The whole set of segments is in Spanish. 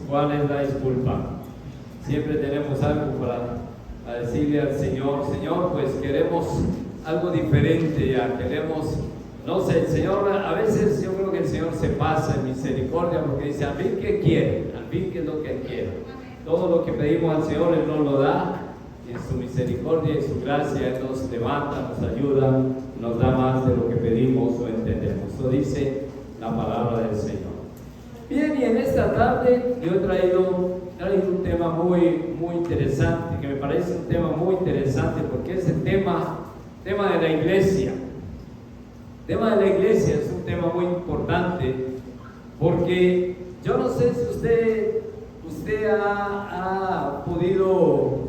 ¿Cuál es la disculpa? Siempre tenemos algo para decirle al Señor: Señor, pues queremos algo diferente, ya queremos, no sé, el Señor, a veces yo creo que el Señor se pasa en misericordia porque dice: al fin que quiere, al fin que es lo que quiere. Todo lo que pedimos al Señor Él nos lo da, y en su misericordia y su gracia Él nos levanta, nos ayuda, nos da más de lo que pedimos o entendemos. Eso dice la palabra del Señor. Bien, y en esta tarde yo he traído un tema muy interesante, que me parece un tema muy interesante porque es el tema de la iglesia. El tema de la iglesia es un tema muy importante porque yo no sé si usted ha podido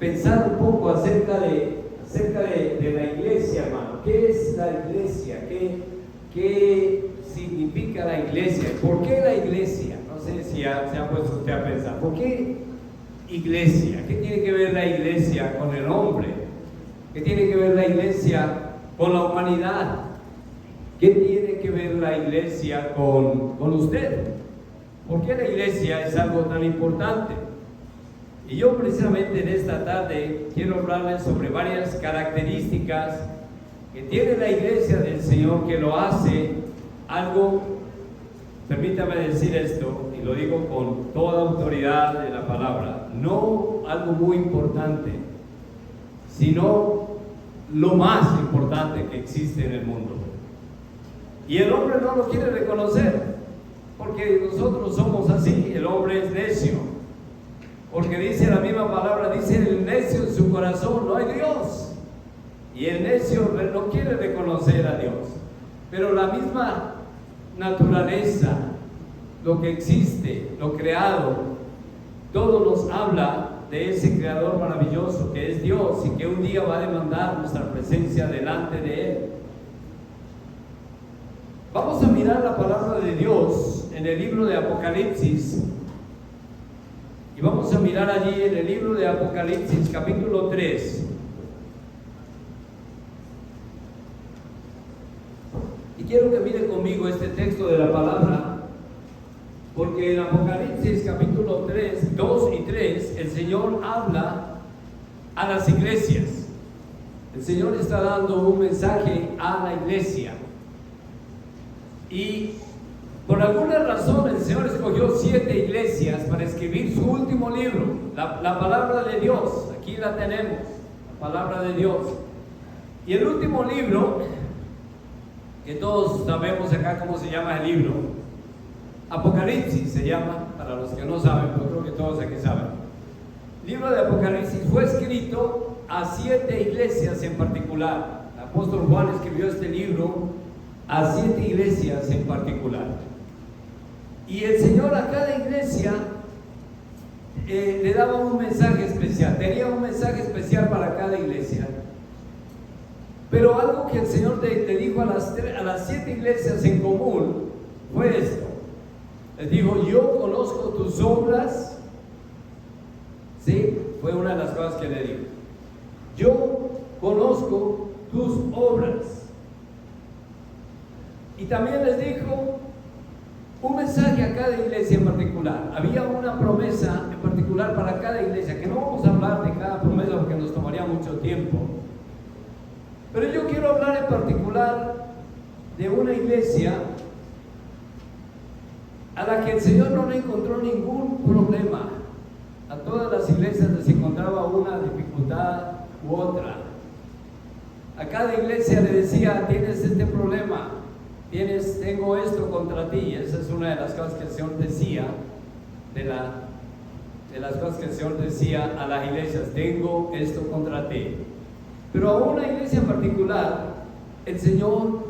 pensar un poco acerca de la iglesia, hermano. ¿Qué es la iglesia? ¿Qué significa la iglesia? ¿Por qué la iglesia? No sé si se ha puesto usted a pensar. ¿Por qué iglesia? ¿Qué tiene que ver la iglesia con el hombre? ¿Qué tiene que ver la iglesia con la humanidad? ¿Qué tiene que ver la iglesia con usted? ¿Por qué la iglesia es algo tan importante? Y yo precisamente en esta tarde quiero hablarles sobre varias características que tiene la iglesia del Señor que lo hace algo, permítame decir esto, y lo digo con toda autoridad de la palabra, no algo muy importante, sino lo más importante que existe en el mundo. Y el hombre no lo quiere reconocer, porque nosotros somos así. El hombre es necio, porque dice la misma palabra, dice: el necio en su corazón no hay Dios. Y el necio no quiere reconocer a Dios. Pero la misma naturaleza, lo que existe, lo creado, todo nos habla de ese creador maravilloso que es Dios y que un día va a demandar nuestra presencia delante de Él. Vamos a mirar la palabra de Dios en el libro de Apocalipsis, y vamos a mirar allí en el libro de Apocalipsis capítulo 3. Y quiero que mire conmigo este texto de la palabra, porque en Apocalipsis capítulo 3, 2 y 3, el Señor habla a las iglesias. El Señor está dando un mensaje a la iglesia. Y por alguna razón el Señor escogió 7 iglesias para escribir su último libro, la palabra de Dios. Aquí la tenemos, la palabra de Dios. Y el último libro, que todos sabemos acá cómo se llama el libro, Apocalipsis se llama, para los que no saben, pero creo que todos aquí saben. El libro de Apocalipsis fue escrito a 7 iglesias en particular. El apóstol Juan escribió este libro a 7 iglesias en particular. Y el Señor a cada iglesia le daba un mensaje especial, tenía un mensaje especial para cada iglesia. Pero algo que el Señor le dijo a las 7 iglesias en común fue esto. Les dijo: yo conozco tus obras. Sí, fue una de las cosas que le dijo. Yo conozco tus obras. Y también les dijo un mensaje a cada iglesia en particular. Había una promesa en particular para cada iglesia, que no vamos a hablar de cada promesa porque nos tomaría mucho tiempo. Pero yo quiero hablar en particular de una iglesia a la que el Señor no le encontró ningún problema. A todas las iglesias les encontraba una dificultad u otra. A cada iglesia le decía: tienes este problema, tengo esto contra ti. Esa es una de las cosas que el Señor decía, de las cosas que el Señor decía a las iglesias: tengo esto contra ti. Pero a una iglesia en particular, el Señor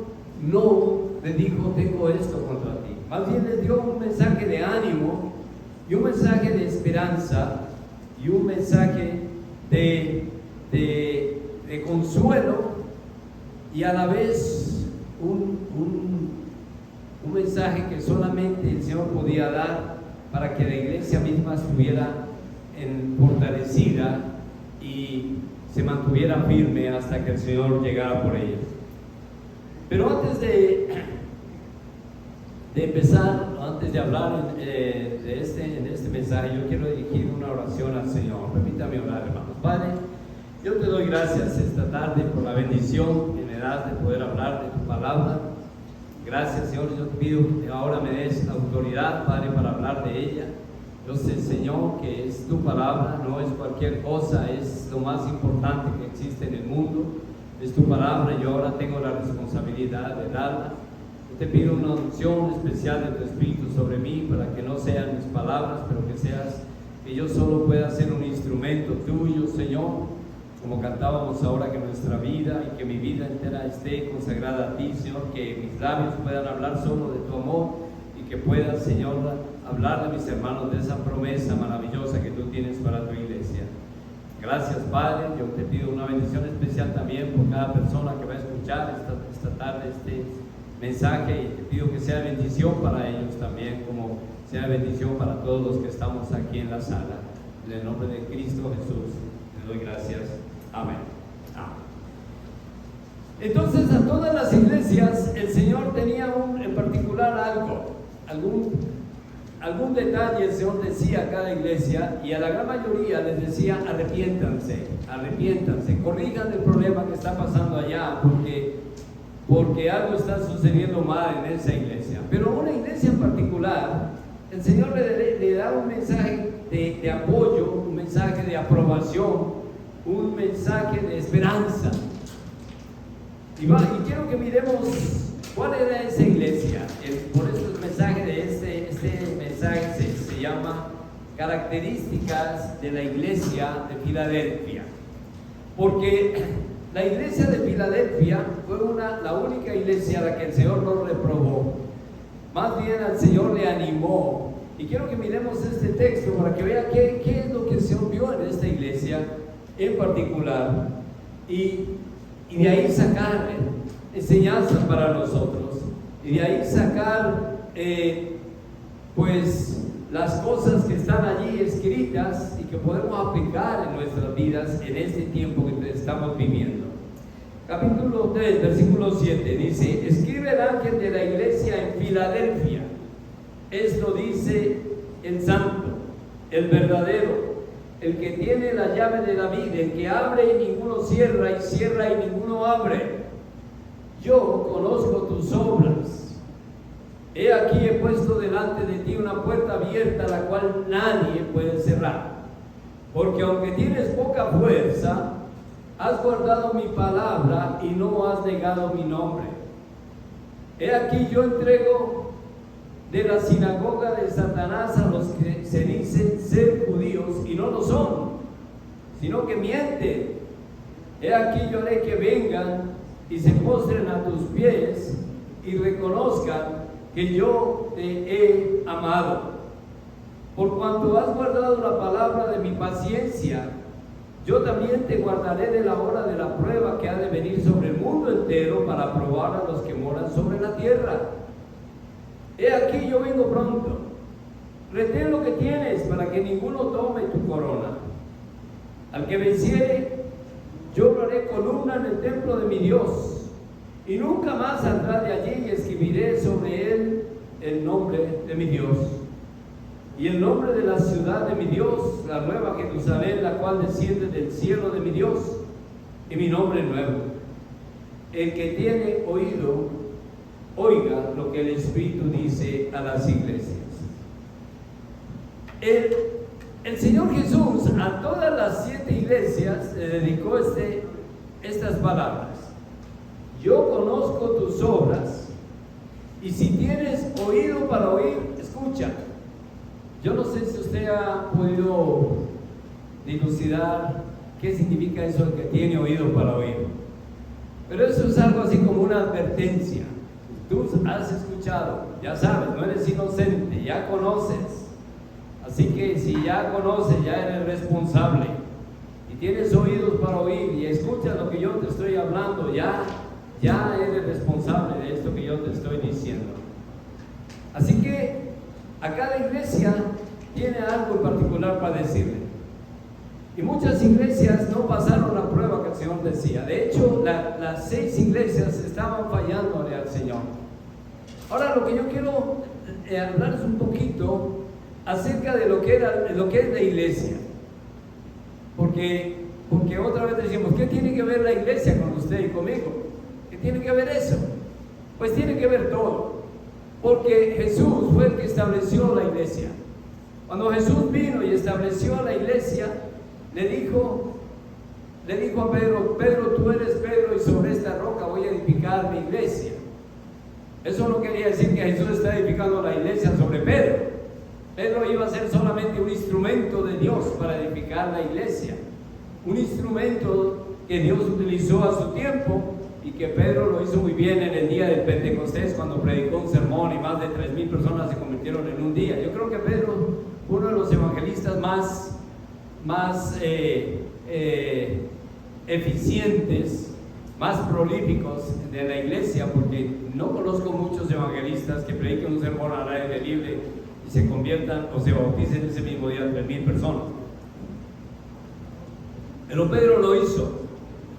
no le dijo: tengo esto contra ti. Más bien les dio un mensaje de ánimo, y un mensaje de esperanza, y un mensaje de consuelo, y a la vez un mensaje que solamente el Señor podía dar para que la iglesia misma estuviera fortalecida y se mantuviera firme hasta que el Señor llegara por ellos. Pero antes de de empezar, antes de hablar en este mensaje, yo quiero dirigir una oración al Señor. Permítame orar, hermanos. Padre, yo te doy gracias esta tarde por la bendición que me das de poder hablar de tu palabra. Gracias, Señor. Yo te pido que ahora me des autoridad, Padre, para hablar de ella. Yo sé, Señor, que es tu palabra, no es cualquier cosa, es lo más importante que existe en el mundo. Es tu palabra y yo ahora tengo la responsabilidad de darla. Yo te pido una unción especial de tu Espíritu sobre mí para que no sean mis palabras, pero que yo solo pueda ser un instrumento tuyo, Señor. Como cantábamos ahora, que nuestra vida y que mi vida entera esté consagrada a ti, Señor, que mis labios puedan hablar solo de tu amor y que pueda, Señor, hablar de mis hermanos de esa promesa maravillosa que tú tienes para tu iglesia. Gracias, Padre. Yo te pido una bendición especial también por cada persona que va a escuchar esta tarde este mensaje, y te pido que sea bendición para ellos también, como sea bendición para todos los que estamos aquí en la sala. En el nombre de Cristo Jesús te doy gracias. Amén. Amén. Entonces, a todas las iglesias el Señor tenía en particular algún detalle. El Señor decía a cada iglesia, y a la gran mayoría les decía: arrepiéntanse, corrijan el problema que está pasando allá, porque algo está sucediendo mal en esa iglesia. Pero una iglesia en particular, el Señor le da un mensaje de apoyo, un mensaje de aprobación, un mensaje de esperanza. Y quiero que miremos cuál era esa iglesia. Por eso el mensaje de este mensaje se llama Características de la iglesia de Filadelfia. Porque la iglesia de Filadelfia fue la única iglesia a la que el Señor no reprobó. Más bien al Señor le animó. Y quiero que miremos este texto para que vea qué es lo que el Señor vio en esta iglesia en particular, y de ahí sacar enseñanzas para nosotros, y de ahí sacar pues las cosas que están allí escritas y que podemos aplicar en nuestras vidas en este tiempo que estamos viviendo. Capítulo 3, versículo 7 dice: escribe el ángel de la iglesia en Filadelfia, esto dice el santo, el verdadero, el que tiene la llave de David, el que abre y ninguno cierra, y cierra y ninguno abre. Yo conozco tus obras. He aquí he puesto delante de ti una puerta abierta, la cual nadie puede cerrar. Porque aunque tienes poca fuerza, has guardado mi palabra y no has negado mi nombre. He aquí yo entrego de la sinagoga de Satanás a los que se dicen ser judíos y no lo son, sino que mienten. He aquí yo haré que vengan y se postren a tus pies y reconozcan que yo te he amado. Por cuanto has guardado la palabra de mi paciencia, yo también te guardaré de la hora de la prueba que ha de venir sobre el mundo entero para probar a los que moran sobre la tierra. He aquí yo vengo pronto. Retén lo que tienes para que ninguno tome tu corona. Al que venciere, yo lo haré columna en el templo de mi Dios, y nunca más saldrá de allí, y escribiré sobre él el nombre de mi Dios y el nombre de la ciudad de mi Dios, la nueva Jerusalén, la cual desciende del cielo de mi Dios, y mi nombre nuevo. El que tiene oído, oiga lo que el Espíritu dice a las iglesias. El Señor Jesús a todas las 7 iglesias le dedicó estas palabras: yo conozco tus obras, y si tienes oído para oír, escucha. Yo no sé si usted ha podido dilucidar qué significa eso de que tiene oído para oír, pero eso es algo así como una advertencia. Tú has escuchado, ya sabes, no eres inocente, ya conoces. Así que si ya conoces, ya eres responsable y tienes oídos para oír y escuchas lo que yo te estoy hablando, ya eres responsable de esto que yo te estoy diciendo. Así que a cada iglesia tiene algo en particular para decirle. Y muchas iglesias no pasaron la prueba que el Señor decía. De hecho, las 6 iglesias estaban fallándole al Señor. Ahora lo que yo quiero hablarles un poquito acerca de lo que es la iglesia. Porque otra vez decimos, ¿qué tiene que ver la iglesia con usted y conmigo? ¿Qué tiene que ver eso? Pues tiene que ver todo. Porque Jesús fue el que estableció la iglesia. Cuando Jesús vino y estableció la iglesia, le dijo a Pedro: Pedro, tú eres Pedro, y sobre esta roca voy a edificar mi iglesia. Eso no quería decir que Jesús está edificando la iglesia sobre Pedro. Pedro iba a ser solamente un instrumento de Dios para edificar la iglesia, un instrumento que Dios utilizó a su tiempo, y que Pedro lo hizo muy bien en el día del Pentecostés, cuando predicó un sermón y más de 3,000 personas se convirtieron en un día. Yo creo que Pedro, uno de los evangelistas más eficientes, más prolíficos de la iglesia, porque no conozco muchos evangelistas que prediquen un sermón al aire libre y se conviertan o se bauticen ese mismo día 3,000 personas. Pero Pedro lo hizo.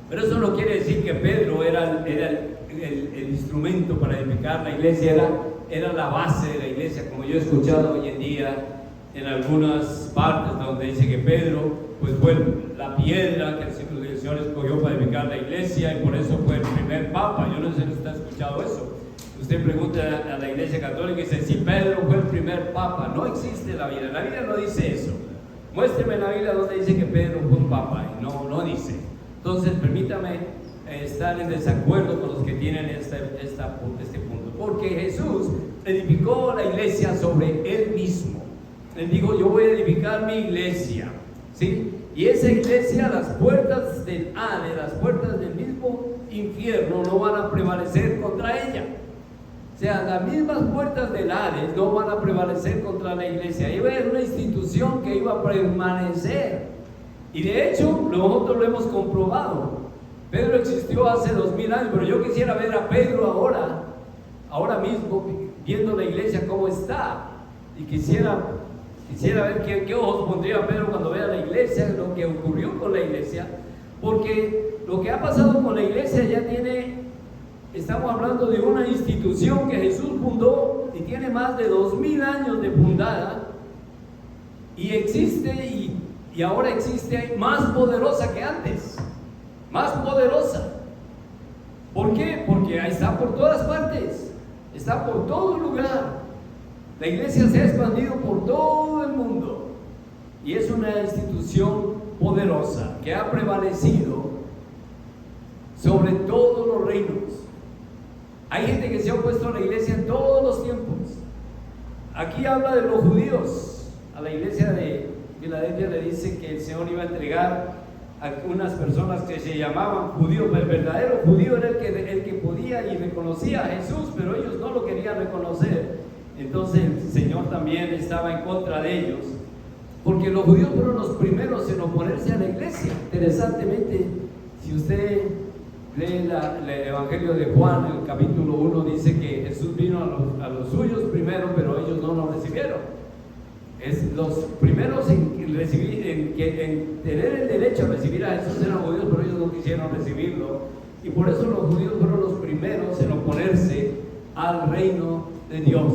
Pero eso no quiere decir que Pedro era el instrumento para edificar la iglesia, era la base de la iglesia, como yo he escuchado hoy en día en algunas partes donde dice que Pedro pues fue la piedra que el Señor escogió para edificar la iglesia, y por eso fue el primer papa. Yo no sé si usted ha escuchado eso. Usted pregunta a la iglesia católica y dice: sí, Pedro fue el primer papa. No existe la Biblia no dice eso. Muéstreme en la Biblia donde dice que Pedro fue un papa, y no dice. Entonces permítame estar en desacuerdo con los que tienen este punto, porque Jesús edificó la iglesia sobre Él mismo. Él dijo: yo voy a edificar mi iglesia, ¿sí? Y esa iglesia, las puertas del Hades, las puertas del mismo infierno no van a prevalecer contra ella. O sea, las mismas puertas del Hades no van a prevalecer contra la iglesia. Iba a ser una institución que iba a permanecer. Y de hecho, nosotros lo hemos comprobado. Pedro existió hace 2,000 años, pero yo quisiera ver a Pedro ahora mismo, viendo la iglesia cómo está. Y quisiera ver qué ojos pondría Pedro cuando vea la iglesia, lo que ocurrió con la iglesia. Porque lo que ha pasado con la iglesia estamos hablando de una institución que Jesús fundó y tiene más de 2,000 años de fundada, y existe y ahora existe más poderosa que antes, más poderosa. ¿Por qué? Porque está por todas partes, está por todo lugar. La iglesia se ha expandido por todo el mundo y es una institución poderosa que ha prevalecido sobre todos los reinos. Hay gente que se ha opuesto a la iglesia en todos los tiempos. Aquí habla de los judíos. A la iglesia de Filadelfia le dice que el Señor iba a entregar a unas personas que se llamaban judíos, pero el verdadero judío era el que podía y reconocía a Jesús, pero ellos no lo querían reconocer. Entonces el Señor también estaba en contra de ellos, porque los judíos fueron los primeros en oponerse a la iglesia. Interesantemente, si usted lee el Evangelio de Juan, el capítulo 1, dice que Jesús vino a los suyos primero, pero ellos no lo recibieron. Los primeros en tener el derecho a recibir a Jesús eran judíos, pero ellos no quisieron recibirlo, y por eso los judíos fueron los primeros en oponerse al reino de Dios.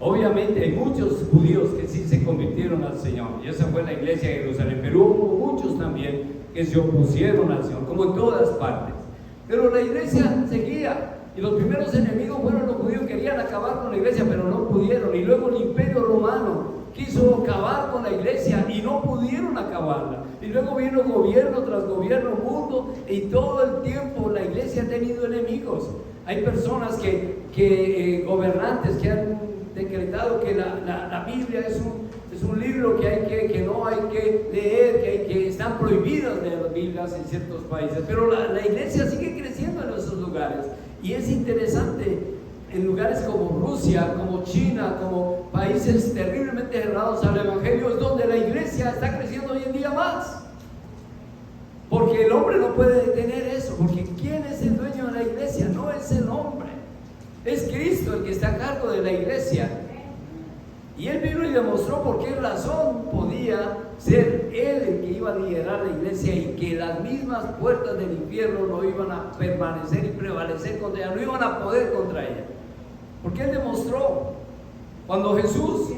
Obviamente hay muchos judíos que sí se convirtieron al Señor, y esa fue la iglesia de Jerusalén, pero hubo muchos también que se opusieron al Señor, como en todas partes. Pero la iglesia seguía, y los primeros enemigos fueron los judíos. Querían acabar con la iglesia, pero no pudieron. Y luego el Imperio Romano quiso acabar con la iglesia y no pudieron acabarla. Y luego vino gobierno tras gobierno, mundo, y todo el tiempo la iglesia ha tenido enemigos. Hay personas gobernantes que han decretado que la Biblia es un libro que no hay que leer, que están prohibidas de las Biblias en ciertos países. Pero la iglesia sigue creciendo en esos lugares. Y es interesante, en lugares como Rusia, como China, como países terriblemente cerrados al evangelio, es donde la iglesia está creciendo hoy en día más. Porque el hombre no puede detener eso, porque ¿quién es el dueño de la iglesia? No es el hombre, es Cristo el que está a cargo de la iglesia. Y Él vino y demostró por qué razón podía ser Él el que iba a liderar la iglesia, y que las mismas puertas del infierno no iban a permanecer y prevalecer contra ella, no iban a poder contra ella. Porque Él demostró. Cuando Jesús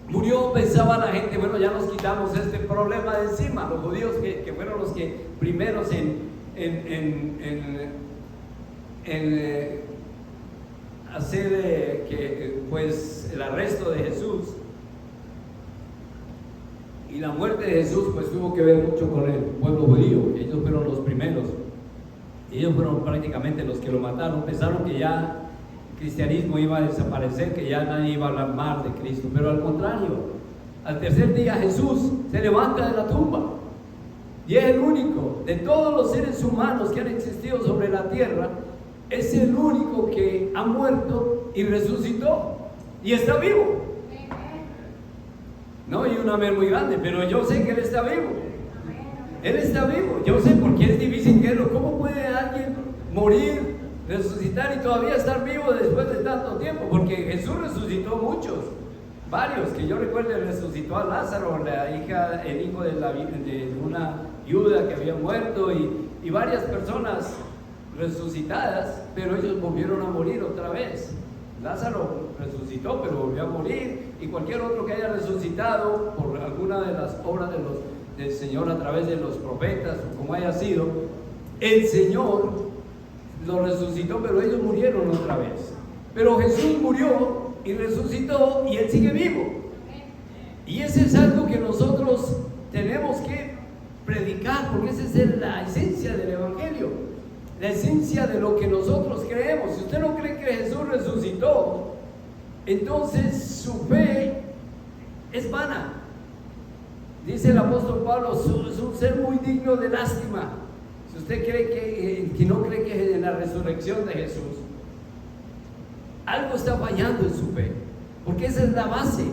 murió, pensaba la gente, bueno, ya nos quitamos este problema de encima. Los judíos que fueron los que primeros en hacer pues el arresto de Jesús y la muerte de Jesús, pues tuvo que ver mucho con el pueblo judío. Ellos fueron los primeros, ellos fueron prácticamente los que lo mataron. Pensaron que ya el cristianismo iba a desaparecer, que ya nadie iba a hablar más de Cristo, pero al contrario, al tercer día Jesús se levanta de la tumba y es el único de todos los seres humanos que han existido sobre la tierra. Es el único que ha muerto y resucitó y está vivo. No, y un amén muy grande, pero yo sé que Él está vivo. Él está vivo. Yo sé, porque es difícil creerlo. ¿Cómo puede alguien morir, resucitar y todavía estar vivo después de tanto tiempo? Porque Jesús resucitó muchos, varios, que yo recuerdo. Resucitó a Lázaro, el hijo de una viuda que había muerto, y varias personas resucitadas, pero ellos volvieron a morir otra vez. Lázaro resucitó, pero volvió a morir, y cualquier otro que haya resucitado por alguna de las obras del Señor a través de los profetas, o como haya sido, el Señor lo resucitó, pero ellos murieron otra vez. Pero Jesús murió y resucitó, y Él sigue vivo. Y ese es algo que nosotros tenemos que predicar, porque esa es la esencia del Evangelio. La esencia de lo que nosotros creemos. Si usted no cree que Jesús resucitó, entonces su fe es vana. Dice el apóstol Pablo, es un ser muy digno de lástima. Si usted cree que no cree que en la resurrección de Jesús, algo está fallando en su fe, porque esa es la base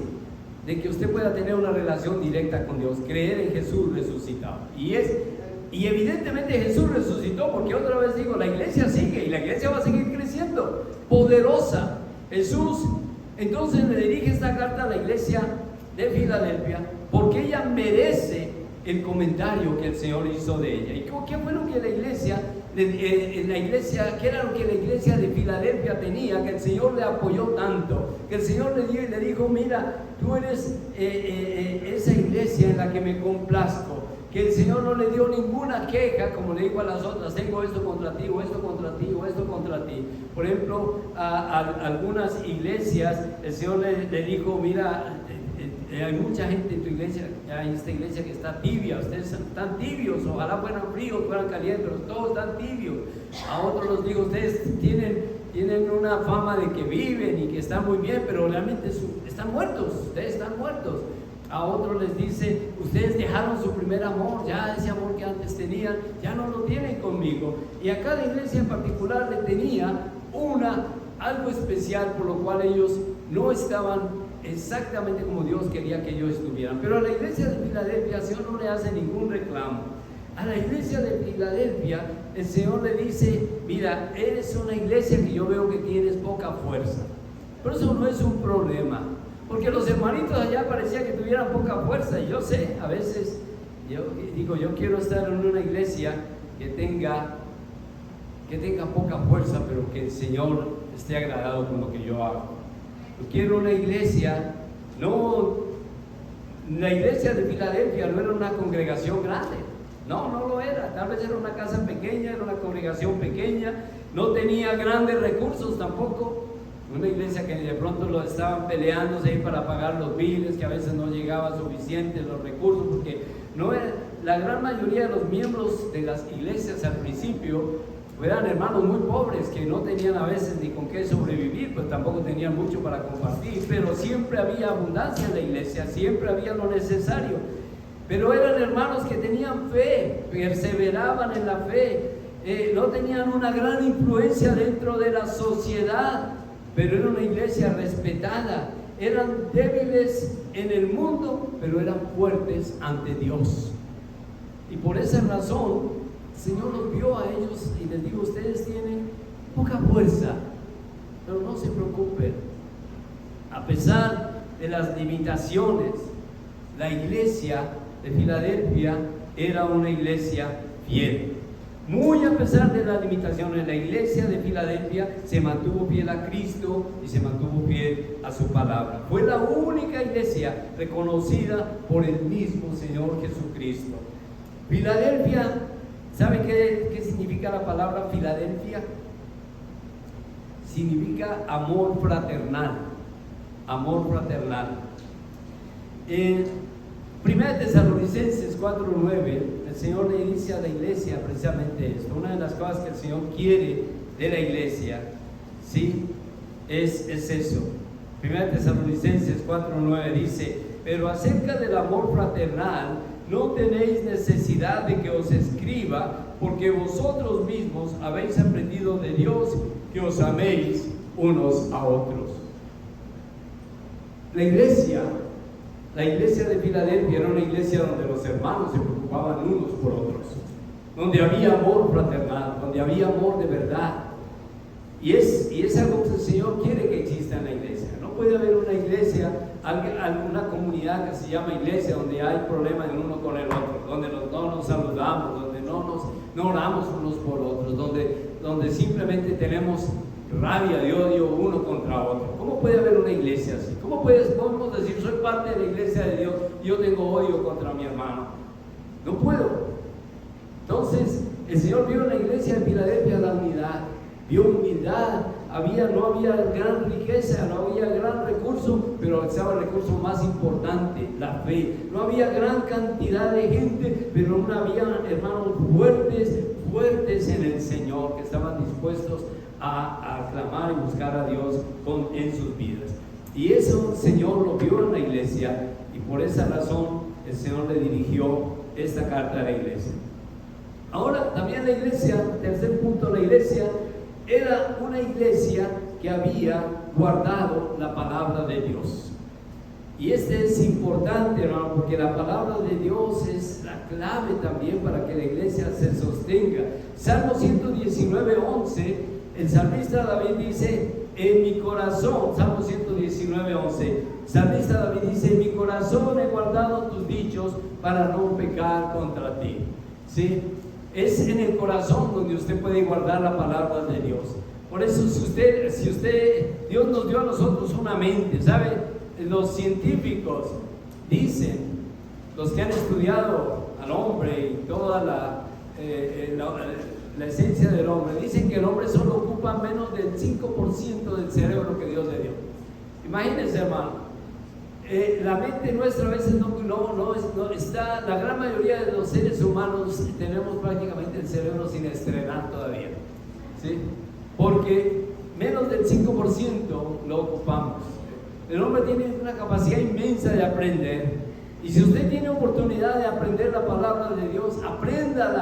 de que usted pueda tener una relación directa con Dios, creer en Jesús resucitado. Y evidentemente Jesús resucitó, porque otra vez digo, la iglesia sigue, y la iglesia va a seguir creciendo, poderosa. Jesús entonces le dirige esta carta a la iglesia de Filadelfia, porque ella merece el comentario que el Señor hizo de ella. ¿Y qué fue lo que la iglesia, qué era lo que la iglesia de Filadelfia tenía, que el Señor le apoyó tanto? Que el Señor le dijo, mira, tú eres esa iglesia en la que me complazco. Que el Señor no le dio ninguna queja, como le dijo a las otras, tengo esto contra ti, o esto contra ti, o esto contra ti. Por ejemplo, a algunas iglesias, el Señor le dijo, mira, hay mucha gente en tu iglesia, en esta iglesia que está tibia, ustedes están tibios, ojalá fueran fríos, fueran calientes, pero todos están tibios. A otros los digo, ustedes tienen una fama de que viven y que están muy bien, pero realmente están muertos, ustedes están muertos. A otros les dice, ustedes dejaron su primer amor, ya ese amor que antes tenían, ya no lo tienen conmigo. Y a cada iglesia en particular le tenía algo especial, por lo cual ellos no estaban exactamente como Dios quería que ellos estuvieran. Pero a la iglesia de Filadelfia el Señor no le hace ningún reclamo. A la iglesia de Filadelfia el Señor le dice, mira, eres una iglesia que yo veo que tienes poca fuerza. Pero eso no es un problema, porque los hermanitos allá parecía que tuvieran poca fuerza. Y yo sé, a veces yo digo, yo quiero estar en una iglesia que tenga poca fuerza, pero que el Señor esté agradado con lo que yo hago. Yo quiero una iglesia, la iglesia de Filadelfia no era una congregación grande, no lo era. Tal vez era una casa pequeña, era una congregación pequeña, no tenía grandes recursos tampoco. Una iglesia que de pronto lo estaban peleándose ahí para pagar los biles, que a veces no llegaban suficientes los recursos, porque la gran mayoría de los miembros de las iglesias al principio eran hermanos muy pobres que no tenían a veces ni con qué sobrevivir, pues tampoco tenían mucho para compartir, pero siempre había abundancia en la iglesia, siempre había lo necesario. Pero eran hermanos que tenían fe, perseveraban en la fe, no tenían una gran influencia dentro de la sociedad, pero era una iglesia respetada. Eran débiles en el mundo, pero eran fuertes ante Dios. Y por esa razón el Señor los vio a ellos y les dijo, ustedes tienen poca fuerza, pero no se preocupen. A pesar de las limitaciones, la iglesia de Filadelfia era una iglesia fiel. Muy a pesar de las limitaciones, la iglesia de Filadelfia se mantuvo fiel a Cristo y se mantuvo fiel a su palabra. Fue la única iglesia reconocida por el mismo Señor Jesucristo. Filadelfia, ¿sabe qué significa la palabra Filadelfia? Significa amor fraternal. Amor fraternal. En 1 Tesalonicenses 4:9, el Señor le dice a la iglesia precisamente esto. Una de las cosas que el Señor quiere de la iglesia, ¿sí? Es eso. 1 Tesalonicenses 4:9 dice: pero acerca del amor fraternal, no tenéis necesidad de que os escriba, porque vosotros mismos habéis aprendido de Dios que os améis unos a otros. La iglesia de Filadelfia era una iglesia donde los hermanos se preocupaban unos por otros, donde había amor fraternal, donde había amor de verdad. Y es algo que el Señor quiere que exista en la iglesia. No puede haber una iglesia, alguna comunidad que se llama iglesia, donde hay problemas el uno con el otro, donde no nos saludamos, donde no oramos unos por otros, donde simplemente tenemos rabia de odio uno contra otro. ¿Cómo puede haber una iglesia así? ¿Cómo podemos decir soy parte de la iglesia de Dios y yo tengo odio contra mi hermano? No puedo. Entonces el Señor vio en la iglesia de Filadelfia la unidad, vio humildad. No había gran riqueza, no había gran recurso, pero estaba el recurso más importante, la fe. No había gran cantidad de gente, pero no había hermanos fuertes en el Señor, que estaban dispuestos a aclamar y buscar a Dios en sus vidas. Y eso el Señor lo vio en la iglesia, y por esa razón el Señor le dirigió esta carta a la iglesia. Ahora también la iglesia, tercer punto, la iglesia era una iglesia que había guardado la palabra de Dios. Y es importante, hermano, porque la palabra de Dios es la clave también para que la iglesia se sostenga. Salmo 119:11, el salmista David dice: en mi corazón, Salmo 119:11, salmista David dice: en mi corazón he guardado tus dichos para no pecar contra ti. ¿Sí? Es en el corazón donde usted puede guardar la palabra de Dios. Por eso Dios nos dio a nosotros una mente, ¿sabe? Los científicos dicen, los que han estudiado al hombre y toda la esencia del hombre, dicen que el hombre solo ocupa menos del 5% del cerebro que Dios le dio. Imagínense, hermano. La mente nuestra a veces no está, la gran mayoría de los seres humanos tenemos prácticamente el cerebro sin estrenar todavía, ¿sí? Porque menos del 5% lo ocupamos. El hombre tiene una capacidad inmensa de aprender, y si usted tiene oportunidad de aprender la palabra de Dios, aprenda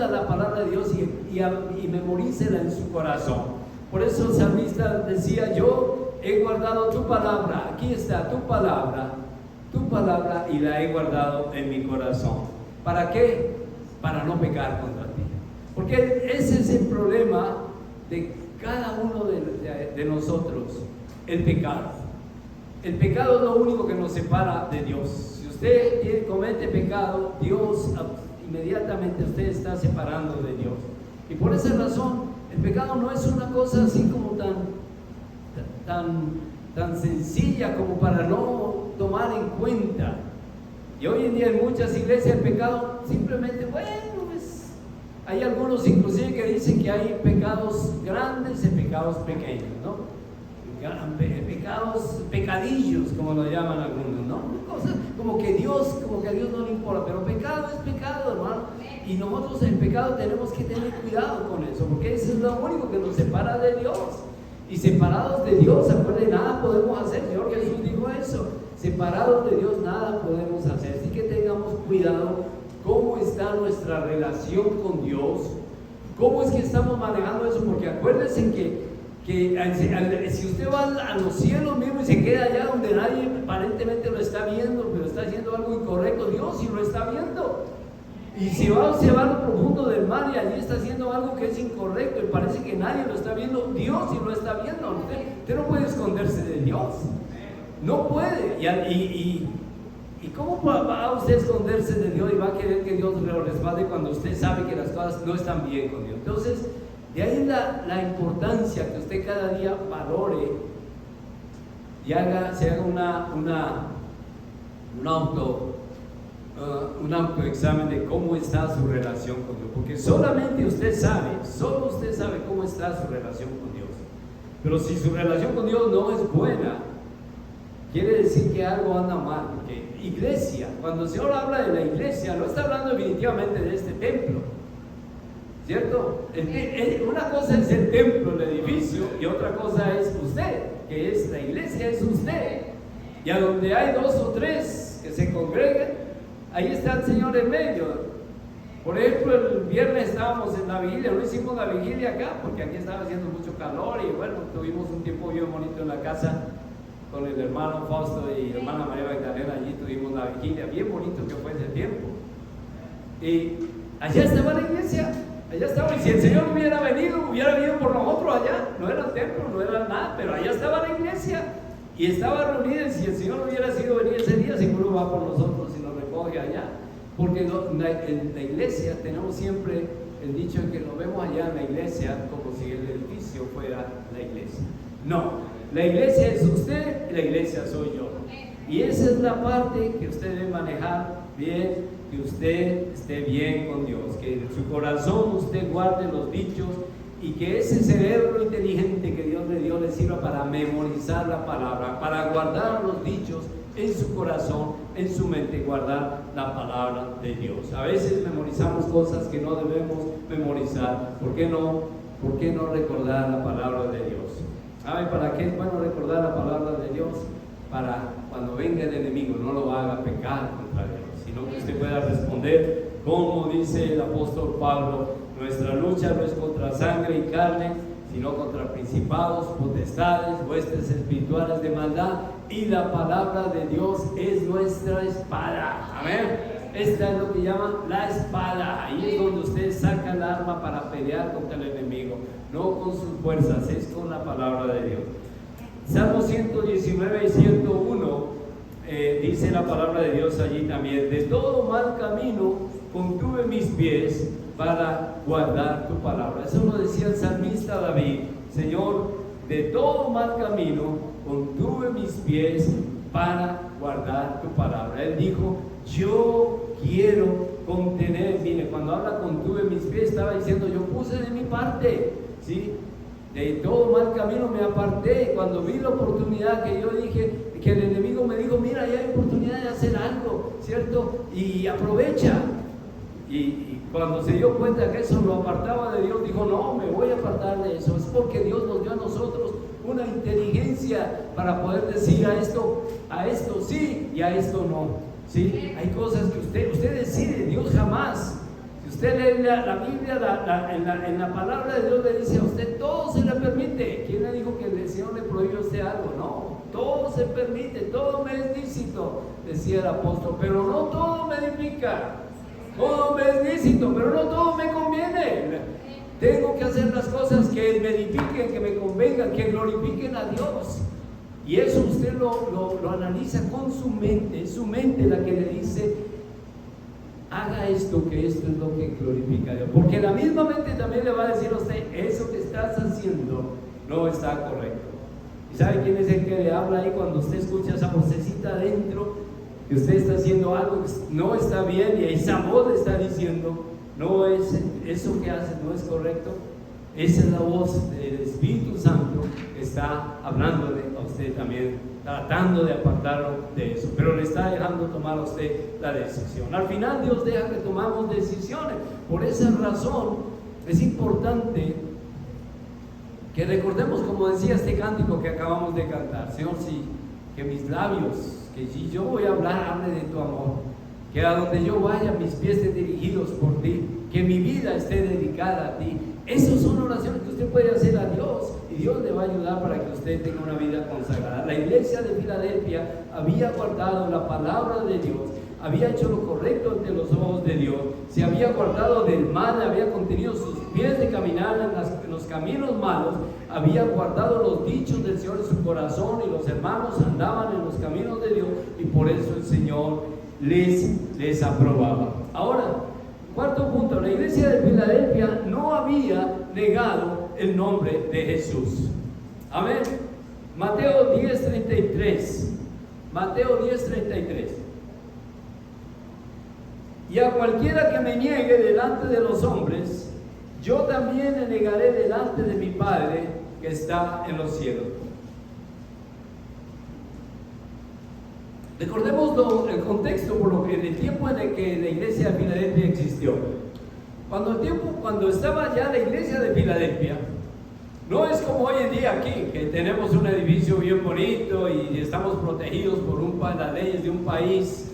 la palabra de Dios y memorícela en su corazón. Por eso el salmista decía: yo he guardado tu palabra, aquí está tu palabra, y la he guardado en mi corazón. ¿Para qué? Para no pecar contra ti. Porque ese es el problema de cada uno de nosotros, el pecado. El pecado es lo único que nos separa de Dios. Si usted comete pecado, Dios inmediatamente usted está separando de Dios. Y por esa razón, el pecado no es una cosa así como tan sencilla como para no tomar en cuenta. Y hoy en día en muchas iglesias el pecado simplemente, hay algunos inclusive que dicen que hay pecados grandes y pecados pequeños, ¿no? Pecadillos, como lo llaman algunos, ¿no? Cosas como que a Dios no le importa, pero pecado es pecado, hermano. Y nosotros en pecado tenemos que tener cuidado con eso, porque eso es lo único que nos separa de Dios. Y separados de Dios, acuérdense, nada podemos hacer. El Señor Jesús dijo eso: separados de Dios nada podemos hacer. Así que tengamos cuidado cómo está nuestra relación con Dios, cómo es que estamos manejando eso, porque acuérdense que si usted va a los cielos mismo y se queda allá donde nadie aparentemente lo está viendo, pero está haciendo algo incorrecto, Dios sí lo está viendo. Y si se va a lo profundo del mar y allí está haciendo algo que es incorrecto y parece que nadie lo está viendo, Dios sí lo está viendo. Usted no puede esconderse de Dios, no puede. ¿Y cómo va usted a esconderse de Dios y va a querer que Dios lo respalde cuando usted sabe que las cosas no están bien con Dios? Entonces, de ahí la importancia que usted cada día valore y se haga un autoexamen de cómo está su relación con Dios, porque solamente solo usted sabe cómo está su relación con Dios. Pero si su relación con Dios no es buena, quiere decir que algo anda mal. Porque iglesia, cuando el Señor habla de la iglesia, no está hablando definitivamente de este templo, ¿cierto? Una cosa es el templo, el edificio, y otra cosa es usted, que es la iglesia, es usted. Y a donde hay 2 o 3 que se congreguen, ahí está el Señor en medio. Por ejemplo, el viernes estábamos en la vigilia, no hicimos la vigilia acá, porque aquí estaba haciendo mucho calor, y bueno, tuvimos un tiempo bien bonito en la casa con el hermano Fausto y la hermana María Magdalena. Allí tuvimos la vigilia, bien bonito que fue ese tiempo. Y allá estaba la iglesia, allá estaba, y si el Señor hubiera venido por nosotros allá, no era el templo, no era nada, pero allá estaba la iglesia, y estaba reunida, y si el Señor hubiera sido venir ese día, seguro va por nosotros y nos recoge allá. Porque en la iglesia tenemos siempre el dicho de que nos vemos allá en la iglesia como si el edificio fuera la iglesia. No, la iglesia es usted y la iglesia soy yo. Y esa es la parte que usted debe manejar bien, que usted esté bien con Dios, que en su corazón usted guarde los dichos y que ese cerebro inteligente que Dios le dio le sirva para memorizar la palabra, para guardar los dichos en su corazón, en su mente, guardar la palabra de Dios. A veces memorizamos cosas que no debemos memorizar. ¿Por qué no recordar la palabra de Dios? ¿Sabe para qué es bueno recordar la palabra de Dios? Para cuando venga el enemigo no lo haga pecar contra Dios, sino que usted pueda responder como dice el apóstol Pablo: nuestra lucha no es contra sangre y carne, sino contra principados, potestades, huestes espirituales de maldad, y la palabra de Dios es nuestra espada. Amén. Esta es lo que llaman la espada. Ahí es donde usted saca el arma para pelear contra el enemigo, no con sus fuerzas, es con la palabra de Dios. Salmo 119 y 101 dice la palabra de Dios allí también: de todo mal camino contuve mis pies para guardar tu palabra. Eso lo decía el salmista David: Señor, de todo mal camino contuve mis pies para guardar tu palabra. Él dijo: yo quiero contener. Mire, cuando habla contuve mis pies, estaba diciendo: yo puse de mi parte, ¿sí? De todo mal camino me aparté. Cuando vi la oportunidad, que yo dije, que el enemigo me dijo: mira, ya hay oportunidad de hacer algo, ¿cierto? Y aprovecha. Y cuando se dio cuenta que eso lo apartaba de Dios, dijo: no, me voy a apartar de eso. Es porque Dios nos dio a nosotros una inteligencia para poder decir a esto sí y a esto no, ¿sí? Hay cosas que usted decide, Dios jamás. Si usted lee la Biblia, en la palabra de Dios le dice a usted: todo se le permite. ¿Quién le dijo que el Señor le prohíbe a usted algo? No, todo se permite, todo me es lícito, decía el apóstol, pero no todo me edifica. Todo me es lícito, pero no todo me conviene. Tengo que hacer las cosas que me edifiquen, que me convengan, que glorifiquen a Dios. Y eso usted lo analiza con su mente. Es su mente la que le dice: haga esto, que esto es lo que glorifica a Dios. Porque la misma mente también le va a decir a usted: eso que estás haciendo no está correcto. ¿Y sabe quién es el que le habla ahí cuando usted escucha esa vocecita adentro? Que usted está haciendo algo que no está bien, y esa voz le está diciendo: no es eso que hace, no es correcto. Esa es la voz del Espíritu Santo que está hablándole a usted también, tratando de apartarlo de eso, pero le está dejando tomar a usted la decisión. Al final Dios deja que tomamos decisiones. Por esa razón es importante que recordemos, como decía este cántico que acabamos de cantar: Señor, sí, que mis labios, que si yo voy a hablar, hable de tu amor, que a donde yo vaya mis pies estén dirigidos por ti, que mi vida esté dedicada a ti. Esas son oraciones que usted puede hacer a Dios, y Dios le va a ayudar para que usted tenga una vida consagrada. La iglesia de Filadelfia había guardado la palabra de Dios, había hecho lo correcto ante los ojos de Dios, se había guardado del mal, había contenido sus pies de caminar en los caminos malos, había guardado los dichos del Señor en su corazón, y los hermanos andaban en los caminos de Dios, y por eso el Señor les aprobaba. Ahora, cuarto punto, la iglesia de Filadelfia no había negado el nombre de Jesús. Amén. Mateo 10:33. Mateo 10:33. Y a cualquiera que me niegue delante de los hombres, yo también le negaré delante de mi Padre que está en los cielos. Recordemos el contexto por lo que en el tiempo en el que la iglesia de Filadelfia existió. Cuando estaba ya la iglesia de Filadelfia, no es como hoy en día aquí, que tenemos un edificio bien bonito y estamos protegidos por las leyes de un país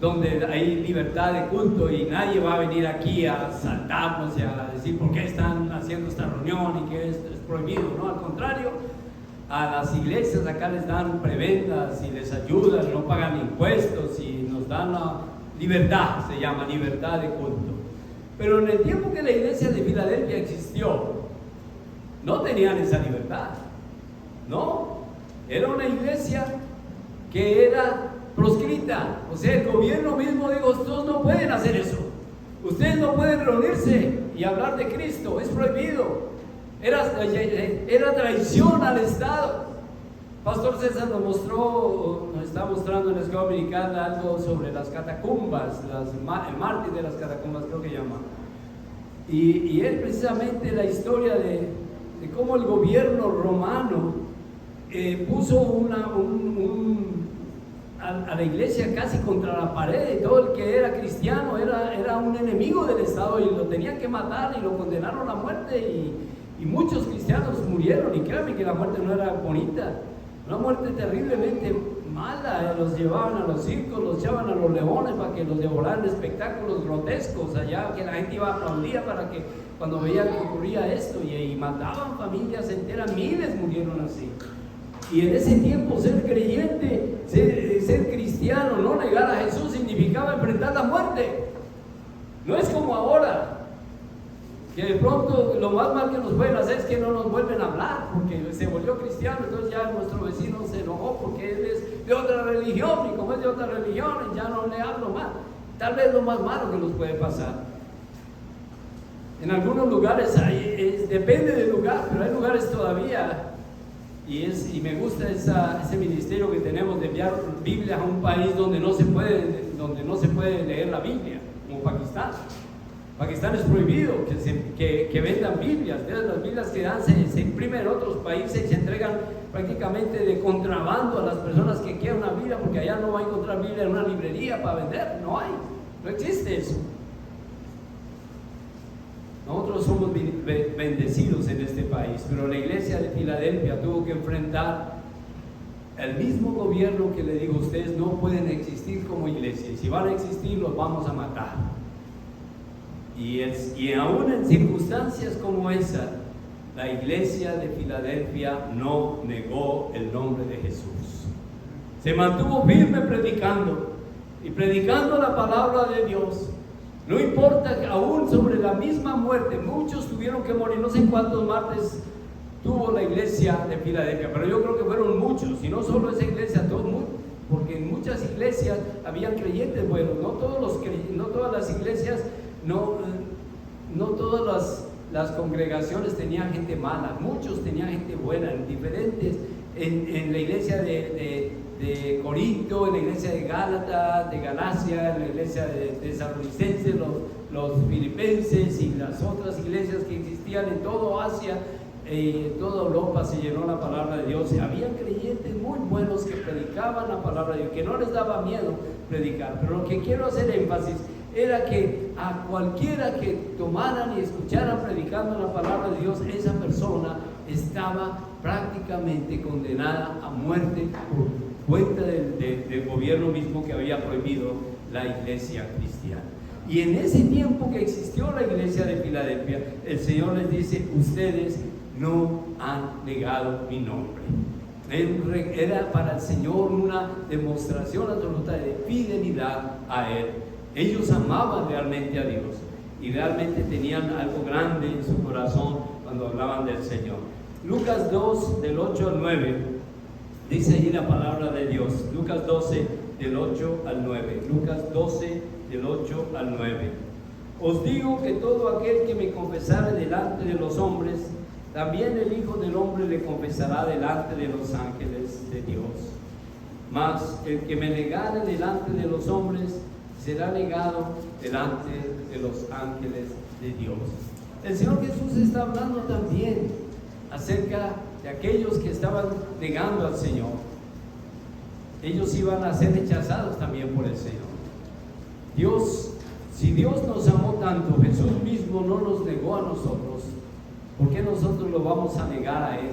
donde hay libertad de culto y nadie va a venir aquí a saltarnos y a decir por qué están haciendo esta reunión y que esto es prohibido, ¿no? Al contrario, a las iglesias acá les dan prebendas y les ayudan, no pagan impuestos y nos dan la libertad, se llama libertad de culto. Pero en el tiempo que la iglesia de Filadelfia existió, no tenían esa libertad, ¿no? Era una iglesia que era proscrita, o sea, el gobierno mismo dijo, ustedes no pueden hacer eso, ustedes no pueden reunirse y hablar de Cristo, es prohibido, era traición al Estado. Pastor César nos está mostrando en la escuela dominical algo sobre las catacumbas, el mártir de las catacumbas creo que llama, y es precisamente la historia de cómo el gobierno romano puso a la iglesia casi contra la pared, y todo el que era cristiano era un enemigo del Estado y lo tenían que matar y lo condenaron a muerte y muchos cristianos murieron, y créanme que la muerte no era bonita, una muerte terriblemente mala. Los llevaban a los circos, los echaban a los leones para que los devoraran, espectáculos grotescos allá que la gente iba a aplaudir para que cuando veían que ocurría esto, y mataban familias enteras, miles murieron así. Y en ese tiempo ser creyente, ser cristiano, no negar a Jesús significaba enfrentar la muerte. No es como ahora, que de pronto lo más mal que nos pueden hacer es que no nos vuelven a hablar, porque se volvió cristiano, entonces ya nuestro vecino se enojó porque él es de otra religión, y como es de otra religión, ya no le hablo más. Tal vez lo más malo que nos puede pasar. En algunos lugares depende del lugar, pero hay lugares todavía, y me gusta ese ministerio que tenemos de enviar Biblias a un país donde no se puede leer la Biblia, como Pakistán. Pakistán es prohibido que vendan Biblias. Las Biblias que dan se imprimen en otros países y se entregan prácticamente de contrabando a las personas que quieran una Biblia, porque allá no va a encontrar Biblia en una librería para vender, no existe eso. Nosotros somos bendecidos en este país, pero la iglesia de Filadelfia tuvo que enfrentar el mismo gobierno que le dijo, ustedes no pueden existir como iglesia, y si van a existir los vamos a matar. Y aún en circunstancias como esa, la iglesia de Filadelfia no negó el nombre de Jesús. Se mantuvo firme predicando la palabra de Dios. No importa que aún sobre la misma muerte, muchos tuvieron que morir. No sé cuántos martes tuvo la iglesia de Filadelfia, pero yo creo que fueron muchos, y no solo esa iglesia, porque en muchas iglesias habían creyentes buenos, no todas las iglesias, no todas las congregaciones tenían gente mala, muchos tenían gente buena, diferentes, en la iglesia de Corinto, en la iglesia de Gálatas, de Galacia, en la iglesia de Tesalonicenses, los filipenses y las otras iglesias que existían en toda Asia, en toda Europa se llenó la palabra de Dios. Había creyentes muy buenos que predicaban la palabra de Dios, que no les daba miedo predicar. Pero lo que quiero hacer énfasis era que a cualquiera que tomaran y escucharan predicando la palabra de Dios, esa persona estaba prácticamente condenada a muerte por cuenta del gobierno mismo que había prohibido la iglesia cristiana. Y en ese tiempo que existió la iglesia de Filadelfia, el Señor les dice, ustedes no han negado mi nombre. Era para el Señor una demostración absoluta de fidelidad a Él. Ellos amaban realmente a Dios y realmente tenían algo grande en su corazón cuando hablaban del Señor. Lucas 2, del 8 al 9, Dice allí la palabra de Dios, Lucas 12, del 8 al 9. Lucas 12, del 8 al 9. Os digo que todo aquel que me confesare delante de los hombres, también el Hijo del Hombre le confesará delante de los ángeles de Dios. Mas el que me negare delante de los hombres, será negado delante de los ángeles de Dios. El Señor Jesús está hablando también acerca de aquellos que estaban negando al Señor. Ellos iban a ser rechazados también por el Señor. Si Dios nos amó tanto, Jesús mismo no nos negó a nosotros, ¿por qué nosotros lo vamos a negar a Él?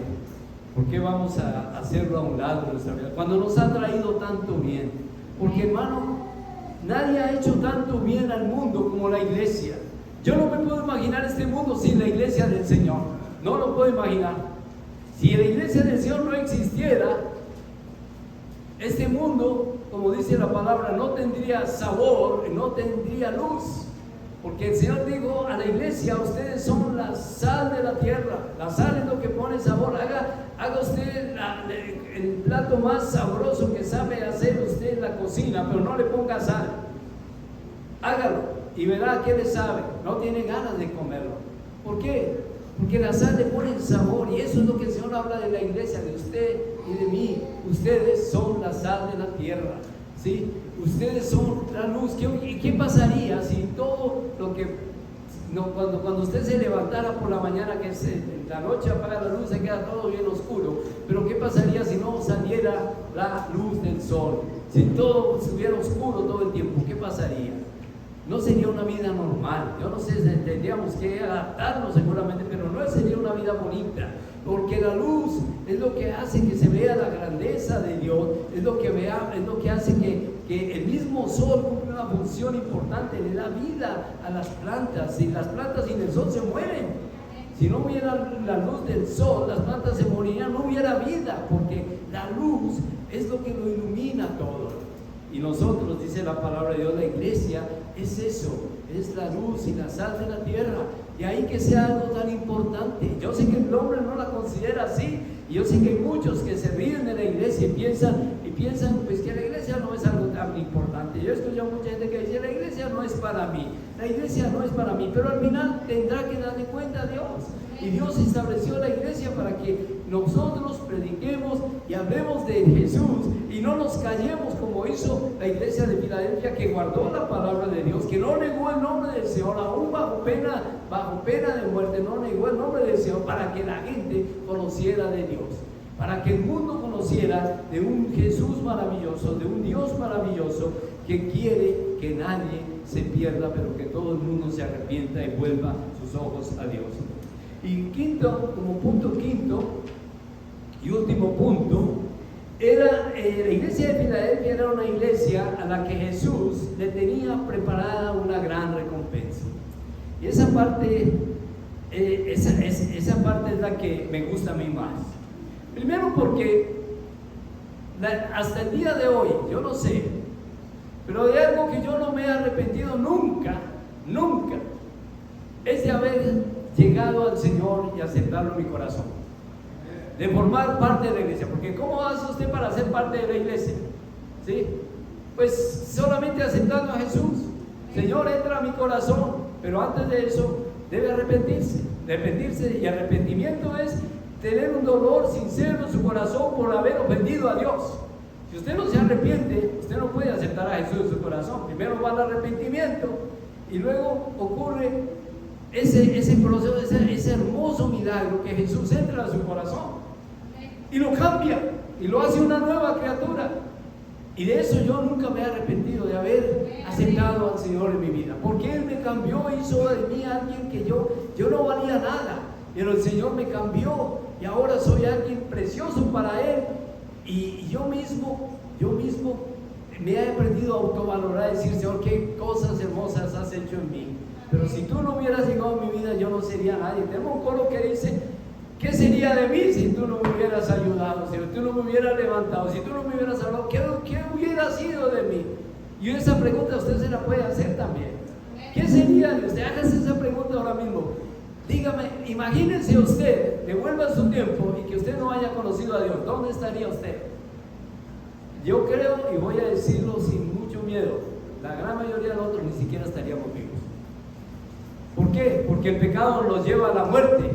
¿Por qué vamos a hacerlo a un lado de nuestra vida? Cuando nos ha traído tanto bien. Porque, hermano, nadie ha hecho tanto bien al mundo como la iglesia. Yo no me puedo imaginar este mundo sin la iglesia del Señor. No lo puedo imaginar. Si la iglesia del Señor no existiera, este mundo, como dice la palabra, no tendría sabor, no tendría luz. Porque el Señor dijo a la iglesia: ustedes son la sal de la tierra. La sal es lo que pone sabor. Haga usted el plato más sabroso que sabe hacer usted en la cocina, pero no le ponga sal. Hágalo y verá que le sabe. No tiene ganas de comerlo. ¿Por qué? Porque la sal le pone sabor, y eso es lo que el Señor habla de la iglesia, de usted y de mí. Ustedes son la sal de la tierra, ¿sí? Ustedes son la luz. ¿Qué pasaría si todo lo que... cuando usted se levantara por la mañana, que en la noche apaga la luz, se queda todo bien oscuro? Pero ¿qué pasaría si no saliera la luz del sol? Si todo estuviera oscuro todo el tiempo, ¿qué pasaría? No sería una vida normal. Yo no sé, tendríamos que adaptarnos seguramente, pero no sería una vida bonita, porque la luz es lo que hace que se vea la grandeza de Dios, es lo que hace que el mismo sol cumple una función importante, le da vida a las plantas. Si las plantas sin el sol se mueren, si no hubiera la luz del sol, las plantas se morirían, no hubiera vida, porque la luz es lo que lo ilumina todo. Y nosotros, dice la palabra de Dios, la iglesia es eso, es la luz y la sal de la tierra. Y ahí que sea algo tan importante. Yo sé que el hombre no la considera así, y yo sé que hay muchos que se ríen de la iglesia y piensan pues que la iglesia no es algo tan importante. Yo he escuchado mucha gente que dice: la iglesia no es para mí, la iglesia no es para mí, pero al final tendrá que darle cuenta a Dios. Y Dios estableció la iglesia para que nosotros prediquemos y hablemos de Jesús y no nos callemos, como hizo la iglesia de Filadelfia, que guardó la palabra de Dios, que no negó el nombre del Señor, aún bajo pena de muerte, no negó el nombre del Señor, para que la gente conociera de Dios, para que el mundo conociera de un Jesús maravilloso, de un Dios maravilloso, que quiere que nadie se pierda, pero que todo el mundo se arrepienta y vuelva sus ojos a Dios. Y como punto quinto y último punto, la iglesia de Filadelfia era una iglesia a la que Jesús le tenía preparada una gran recompensa. Y esa parte es la que me gusta a mí más. Primero porque hasta el día de hoy, yo no sé, pero de algo que yo no me he arrepentido nunca, es de haber llegado al Señor y aceptarlo en mi corazón, de formar parte de la iglesia. Porque ¿cómo hace usted para ser parte de la iglesia? ¿Sí? Pues solamente aceptando a Jesús. Señor, entra a mi corazón, pero antes de eso debe arrepentirse. Y arrepentimiento es tener un dolor sincero en su corazón por haber ofendido a Dios. Si usted no se arrepiente, usted no puede aceptar a Jesús en su corazón. Primero va el arrepentimiento y luego ocurre ese proceso, ese hermoso milagro, que Jesús entra a su corazón y lo cambia y lo hace una nueva criatura. Y de eso yo nunca me he arrepentido, de haber aceptado al Señor en mi vida, porque Él me cambió, hizo de mí alguien que yo no valía nada, pero el Señor me cambió y ahora soy alguien precioso para Él. Y yo mismo me he aprendido a autovalorar y decir: Señor, qué cosas hermosas has hecho en mí. Pero si tú no hubieras llegado a mi vida, yo no sería nadie. Tenemos un coro que dice: ¿qué sería de mí si tú no me hubieras ayudado? Si tú no me hubieras levantado, si tú no me hubieras hablado, ¿qué hubiera sido de mí? Y esa pregunta usted se la puede hacer también. ¿Qué sería de usted? Hágase esa pregunta ahora mismo. Dígame, imagínense usted, devuelva su tiempo y que usted no haya conocido a Dios. ¿Dónde estaría usted? Yo creo, y voy a decirlo sin mucho miedo, la gran mayoría de nosotros ni siquiera estaríamos vivos. ¿Por qué? Porque el pecado nos lleva a la muerte.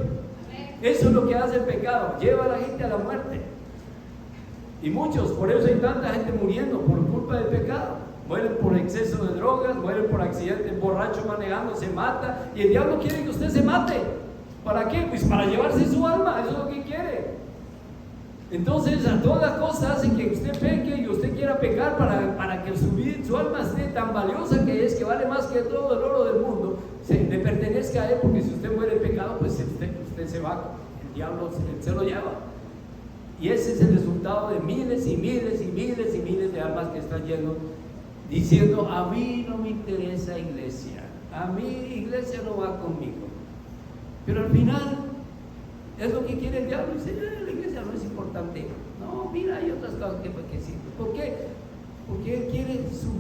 Eso es lo que hace el pecado, lleva a la gente a la muerte. Y muchos, por eso hay tanta gente muriendo por culpa del pecado. Mueren por exceso de drogas, mueren por accidentes, borracho manejando, se mata. Y el diablo quiere que usted se mate. ¿Para qué? Pues para llevarse su alma, eso es lo que quiere. Entonces, a toda costa hace que usted peque y usted quiera pecar para que su alma esté tan valiosa que es, que vale más que todo el oro del mundo, le pertenezca a él, porque si usted muere en pecado, pues usted se va, el diablo se lo lleva. Y ese es el resultado de miles y miles y miles y miles de almas que están yendo diciendo: a mí no me interesa iglesia, a mí iglesia no va conmigo. Pero al final es lo que quiere el diablo. Dice: la iglesia no es importante. No, mira, hay otras cosas que sí. ¿Por qué? Porque él quiere su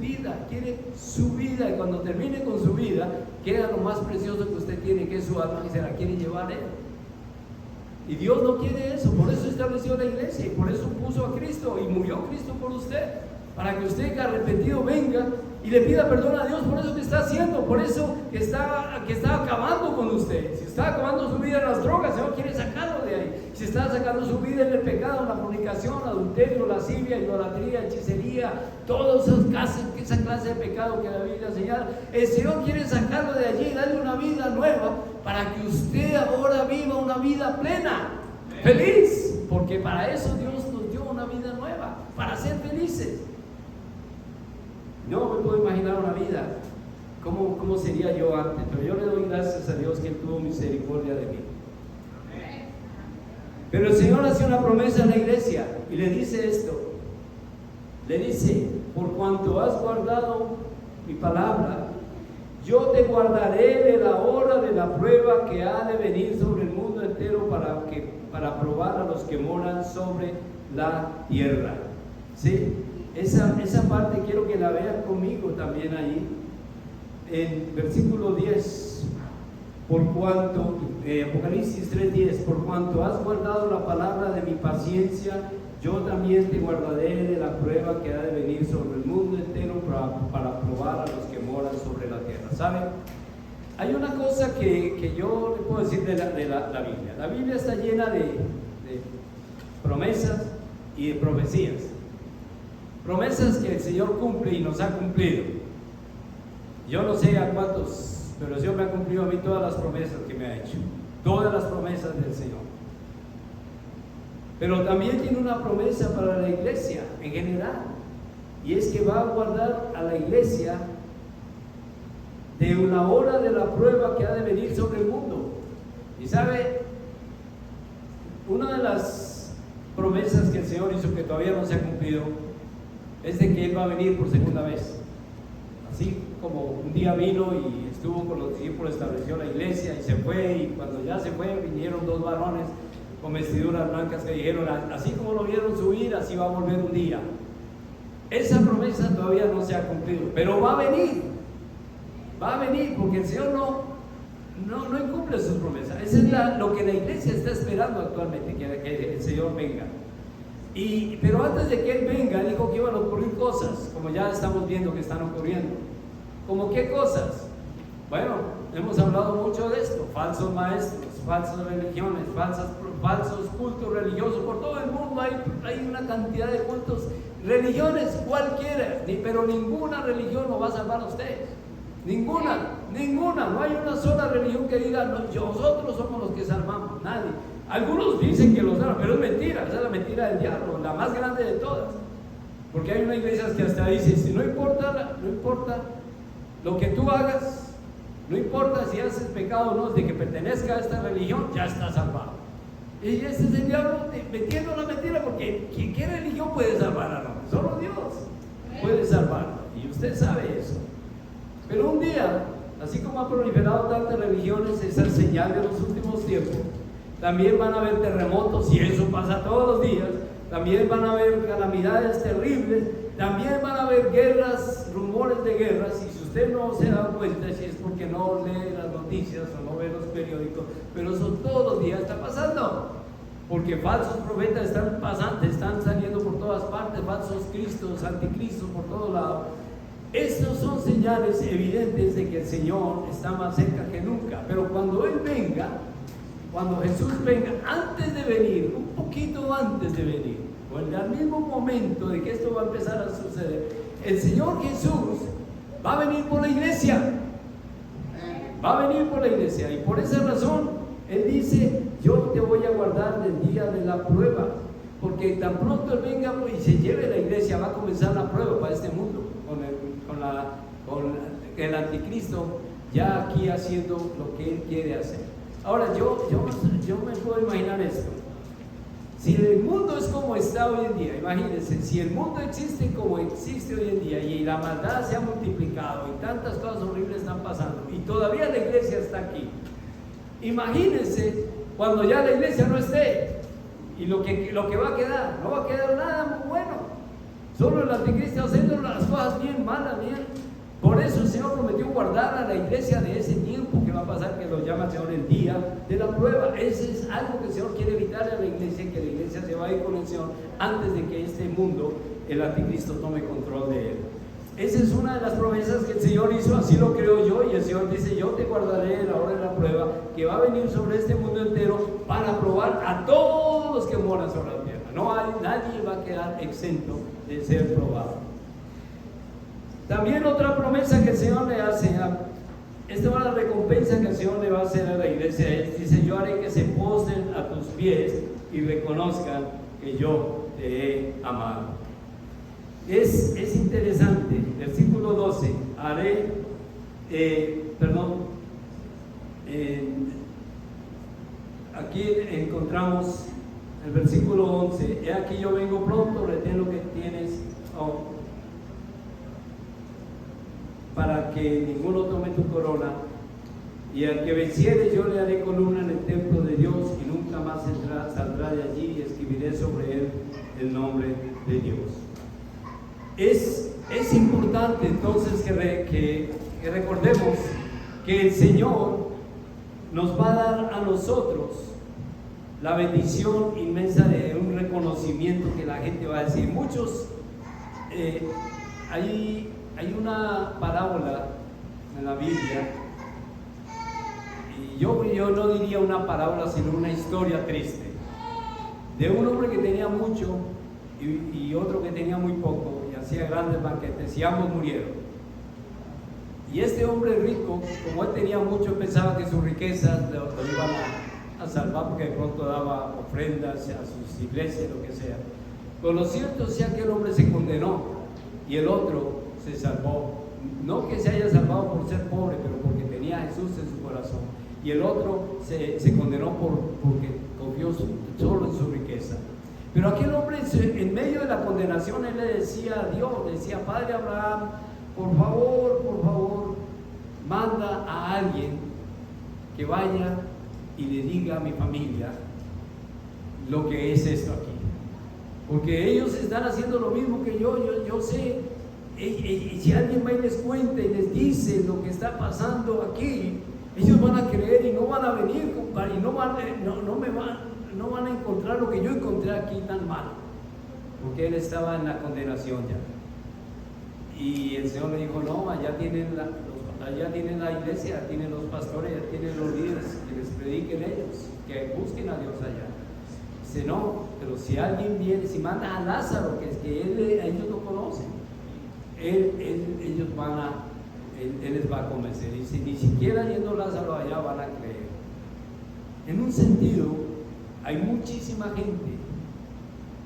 vida, y cuando termine con su vida, queda lo más precioso que usted tiene, que es su alma, y se la quiere llevar él. Y Dios no quiere eso, por eso estableció la iglesia, y por eso puso a Cristo, y murió Cristo por usted, para que usted, que arrepentido, venga y le pida perdón a Dios por eso que está haciendo, por eso que está acabando con usted. Si está acabando su vida en las drogas, Dios quiere sacarlo de ahí. Si está sacando su vida en el pecado, en la fornicación, adulterio, lascivia, idolatría, hechicería, todas esa clase de pecado que la Biblia señala, el Señor quiere sacarlo de allí y darle una vida nueva, para que usted ahora viva una vida plena, feliz, porque para eso Dios nos dio una vida nueva, para ser felices. No me puedo imaginar una vida, cómo sería yo antes, pero yo le doy gracias a Dios que Él tuvo misericordia de mí. Pero el Señor hace una promesa a la iglesia y le dice esto, le dice: por cuanto has guardado mi palabra, yo te guardaré de la hora de la prueba que ha de venir sobre el mundo entero, para probar a los que moran sobre la tierra. ¿Sí? Esa parte quiero que la vean conmigo también ahí, en versículo 10, por cuanto, Apocalipsis 3:10, por cuanto has guardado la palabra de mi paciencia, yo también te guardaré de la prueba que ha de venir sobre el mundo entero, para probar a los que moran sobre la tierra. ¿Saben? Hay una cosa que yo le puedo decir de la Biblia. La Biblia está llena de promesas y de profecías. Promesas que el Señor cumple y nos ha cumplido. Yo no sé a cuántos, pero el Señor me ha cumplido a mí todas las promesas que me ha hecho. Todas las promesas del Señor. Pero también tiene una promesa para la iglesia en general. Y es que va a guardar a la iglesia de una hora de la prueba que ha de venir sobre el mundo. Y sabe, una de las promesas que el Señor hizo, que todavía no se ha cumplido, es de que Él va a venir por segunda vez. Así como un día vino y estuvo con los discípulos, estableció la iglesia y se fue, y cuando ya se fue, vinieron dos varones con vestiduras blancas que dijeron: así como lo vieron subir, así va a volver un día. Esa promesa todavía no se ha cumplido, pero va a venir, porque el Señor no incumple sus promesas. Eso es lo que la iglesia está esperando actualmente, que el Señor venga. Pero antes de que Él venga, dijo que iban a ocurrir cosas, como ya estamos viendo que están ocurriendo. ¿Cómo qué cosas? Bueno, hemos hablado mucho de esto: falsos maestros, falsas religiones, falsos cultos religiosos. Por todo el mundo hay una cantidad de cultos, religiones cualquiera, pero ninguna religión lo va a salvar a usted. Ninguna, no hay una sola religión que diga: nosotros somos los que salvamos. Nadie. Algunos dicen que los salvan, pero es mentira. Esa es la mentira del diablo, la más grande de todas. Porque hay una iglesia que hasta dice: si no importa lo que tú hagas, no importa si haces pecado o no, de que pertenezca a esta religión, ya está salvado. Y ese es el diablo metiendo la mentira, porque ¿qué religión puede salvar al hombre? Solo Dios puede salvarlo, y usted sabe eso. Pero un día, así como ha proliferado tantas religiones, esa señal de los últimos tiempos, también van a haber terremotos, y eso pasa todos los días. También van a haber calamidades terribles, también van a haber guerras, rumores de guerras. Y si usted no se da cuenta, si es porque no lee las noticias o no ve los periódicos, pero eso todos los días está pasando. porque falsos profetas están saliendo por todas partes, falsos cristos, anticristos por todos lados. Estos son señales evidentes de que el Señor está más cerca que nunca. Pero cuando Él venga, cuando Jesús venga, antes de venir, un poquito antes de venir, o en el mismo momento de que esto va a empezar a suceder, el Señor Jesús va a venir por la iglesia. Va a venir por la iglesia. Y por esa razón, Él dice: yo te voy a guardar del día de la prueba. Porque tan pronto Él venga y se lleve la iglesia, va a comenzar la prueba para este mundo. Con el anticristo ya aquí haciendo lo que Él quiere hacer. Ahora yo me puedo imaginar esto. Si el mundo es como está hoy en día, imagínense, si el mundo existe como existe hoy en día y la maldad se ha multiplicado y tantas cosas horribles están pasando y todavía la iglesia está aquí, imagínense cuando ya la iglesia no esté y lo que va a quedar, no va a quedar nada muy bueno, solo el anticristo haciendo las cosas bien malas, bien. Por eso el Señor prometió guardar a la iglesia de ese tiempo que va a pasar, que lo llama el Señor el día de la prueba. Ese es algo que el Señor quiere evitarle a la iglesia, que la iglesia se vaya con el Señor antes de que este mundo, el anticristo, tome control de él. Esa es una de las promesas que el Señor hizo, así lo creo yo, y el Señor dice: yo te guardaré en la hora de la prueba, que va a venir sobre este mundo entero para probar a todos los que moran sobre la tierra. Nadie va a quedar exento de ser probado. También otra promesa que el Señor le hace, esta es la recompensa que el Señor le va a hacer a la iglesia. Él dice: yo haré que se postren a tus pies y reconozcan que yo te he amado. Es interesante, versículo 12, aquí encontramos el versículo 11: he aquí yo vengo pronto, retén lo que tienes, para que ninguno tome tu corona, y al que venciere yo le haré columna en el templo de Dios, y nunca más saldrá de allí, y escribiré sobre él el nombre de Dios. Es importante entonces que recordemos que el Señor nos va a dar a nosotros la bendición inmensa de un reconocimiento que la gente va a decir. Muchos, hay una parábola en la Biblia, y yo no diría una parábola, sino una historia triste, de un hombre que tenía mucho y otro que tenía muy poco, y hacía grandes banquetes, y ambos murieron. Y este hombre rico, como él tenía mucho, pensaba que sus riquezas lo iban a salvar, porque de pronto daba ofrendas a sus iglesias, lo que sea. Pero lo cierto es que aquel hombre se condenó, y el otro se salvó. No que se haya salvado por ser pobre, pero porque tenía a Jesús en su corazón. Y el otro se condenó porque confió solo en su riqueza. Pero aquel hombre, en medio de la condenación, él le decía a Dios, le decía: Padre Abraham, por favor, manda a alguien que vaya y le diga a mi familia lo que es esto aquí, porque ellos están haciendo lo mismo que yo sé. Y si alguien va y les cuenta y les dice lo que está pasando aquí, ellos van a creer y no van a venir, compadre, y no van a encontrar lo que yo encontré aquí tan malo, porque él estaba en la condenación ya. Y el Señor le dijo: no, allá tienen la iglesia, tienen los pastores, ya tienen los líderes, que les prediquen ellos, que busquen a Dios allá. Dice: no, pero si alguien viene, si manda a Lázaro, que ellos lo conocen, él les va a convencer. Y si ni siquiera yendo Lázaro allá van a creer. En un sentido, hay muchísima gente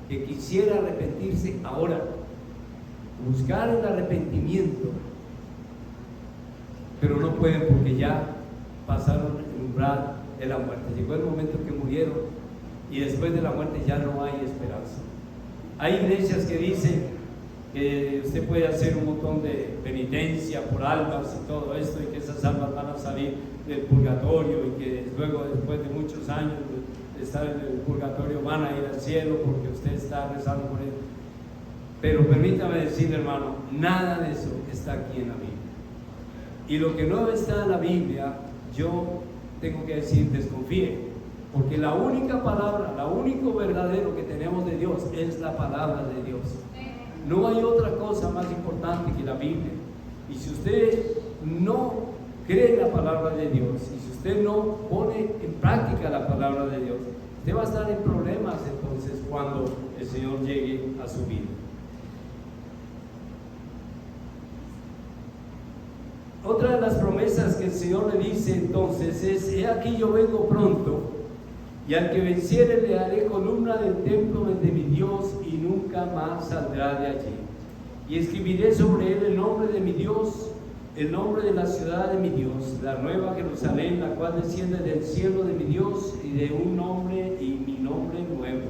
que quisiera arrepentirse ahora, buscar el arrepentimiento, pero no pueden, porque ya pasaron el umbral de la muerte. Llegó el momento que murieron, y después de la muerte ya no hay esperanza. Hay iglesias que dicen que usted puede hacer un montón de penitencia por almas y todo esto, y que esas almas van a salir del purgatorio, y que luego, después de muchos años de estar en el purgatorio, van a ir al cielo porque usted está rezando por él. Pero permítame decirle, hermano, nada de eso está aquí en la Biblia. Y lo que no está en la Biblia, yo tengo que decir: desconfíe, Porque la única palabra, lo único verdadero que tenemos de Dios es la palabra de Dios. No hay otra cosa más importante que la Biblia. Y si usted no cree en la palabra de Dios, y si usted no pone en práctica la palabra de Dios, usted va a estar en problemas entonces cuando el Señor llegue a su vida. Otra de las promesas que el Señor le dice entonces es: he aquí yo vengo pronto, y al que venciere le haré columna del templo de mi Dios, y nunca más saldrá de allí. Y escribiré sobre él el nombre de mi Dios, el nombre de la ciudad de mi Dios, la nueva Jerusalén, la cual desciende del cielo de mi Dios, y de un nombre y mi nombre nuevo.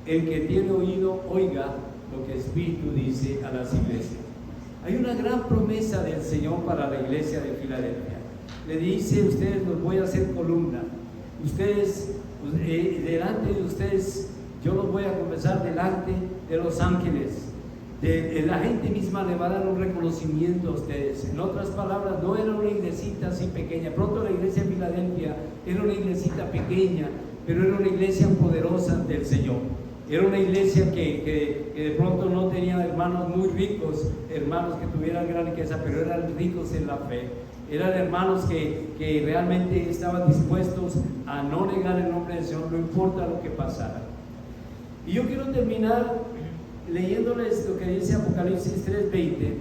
El que tiene oído, oiga lo que el Espíritu dice a las iglesias. Hay una gran promesa del Señor para la iglesia de Filadelfia. Le dice: ustedes los voy a hacer columna. Ustedes, delante de ustedes, yo los voy a confesar delante de los ángeles. La gente misma le va a dar un reconocimiento a ustedes. En otras palabras, no era una iglesita así pequeña. Pronto la iglesia de Filadelfia era una iglesita pequeña, pero era una iglesia poderosa del Señor. Era una iglesia que de pronto no tenía hermanos muy ricos, hermanos que tuvieran gran riqueza, pero eran ricos en la fe. Eran hermanos que realmente estaban dispuestos a no negar el nombre del Señor, no importa lo que pasara. Y yo quiero terminar leyéndoles lo que dice Apocalipsis 3:20,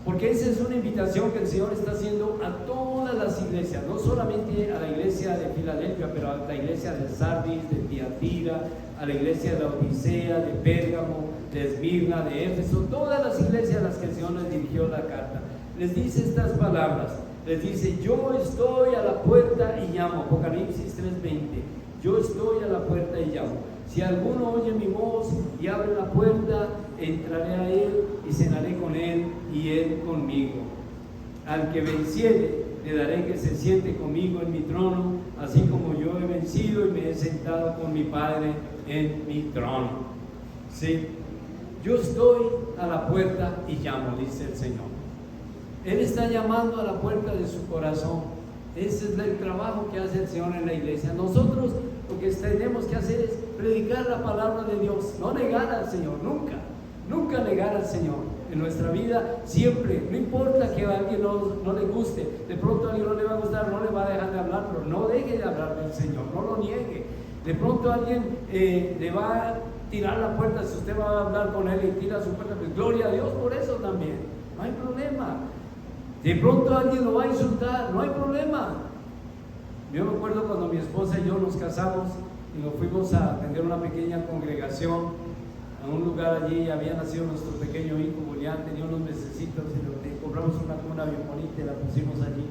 porque esa es una invitación que el Señor está haciendo a todas las iglesias, no solamente a la iglesia de Filadelfia, pero a la iglesia de Sardis, de Tiatira, a la iglesia de Odisea, de Pérgamo, de Esmirna, de Éfeso, todas las iglesias a las que el Señor les dirigió la carta. Les dice estas palabras, les dice: yo estoy a la puerta y llamo. Apocalipsis 3:20, yo estoy a la puerta y llamo. Si alguno oye mi voz y abre la puerta, entraré a él y cenaré con él y él conmigo. Al que venciere, le daré que se siente conmigo en mi trono, así como yo he vencido y me he sentado con mi Padre en mi trono. Sí, yo estoy a la puerta y llamo, dice el Señor. Él está llamando a la puerta de su corazón. Ese es el trabajo que hace el Señor en la iglesia. Nosotros lo que tenemos que hacer es predicar la palabra de Dios, no negar al Señor, nunca negar al Señor. En nuestra vida siempre, no importa que a alguien no le guste, de pronto a alguien no le va a gustar, no le va a dejar de hablar, pero no deje de hablar del Señor, no lo niegue. De pronto alguien le va a tirar la puerta, si usted va a hablar con él y tira su puerta, pues gloria a Dios por eso también, no hay problema. De pronto alguien lo va a insultar, no hay problema. Yo me acuerdo cuando mi esposa y yo nos casamos y nos fuimos a atender una pequeña congregación a un lugar allí. Había nacido nuestro pequeño hijo Julián, tenía unos mesecitos, y le compramos una cuna bien bonita y la pusimos allí.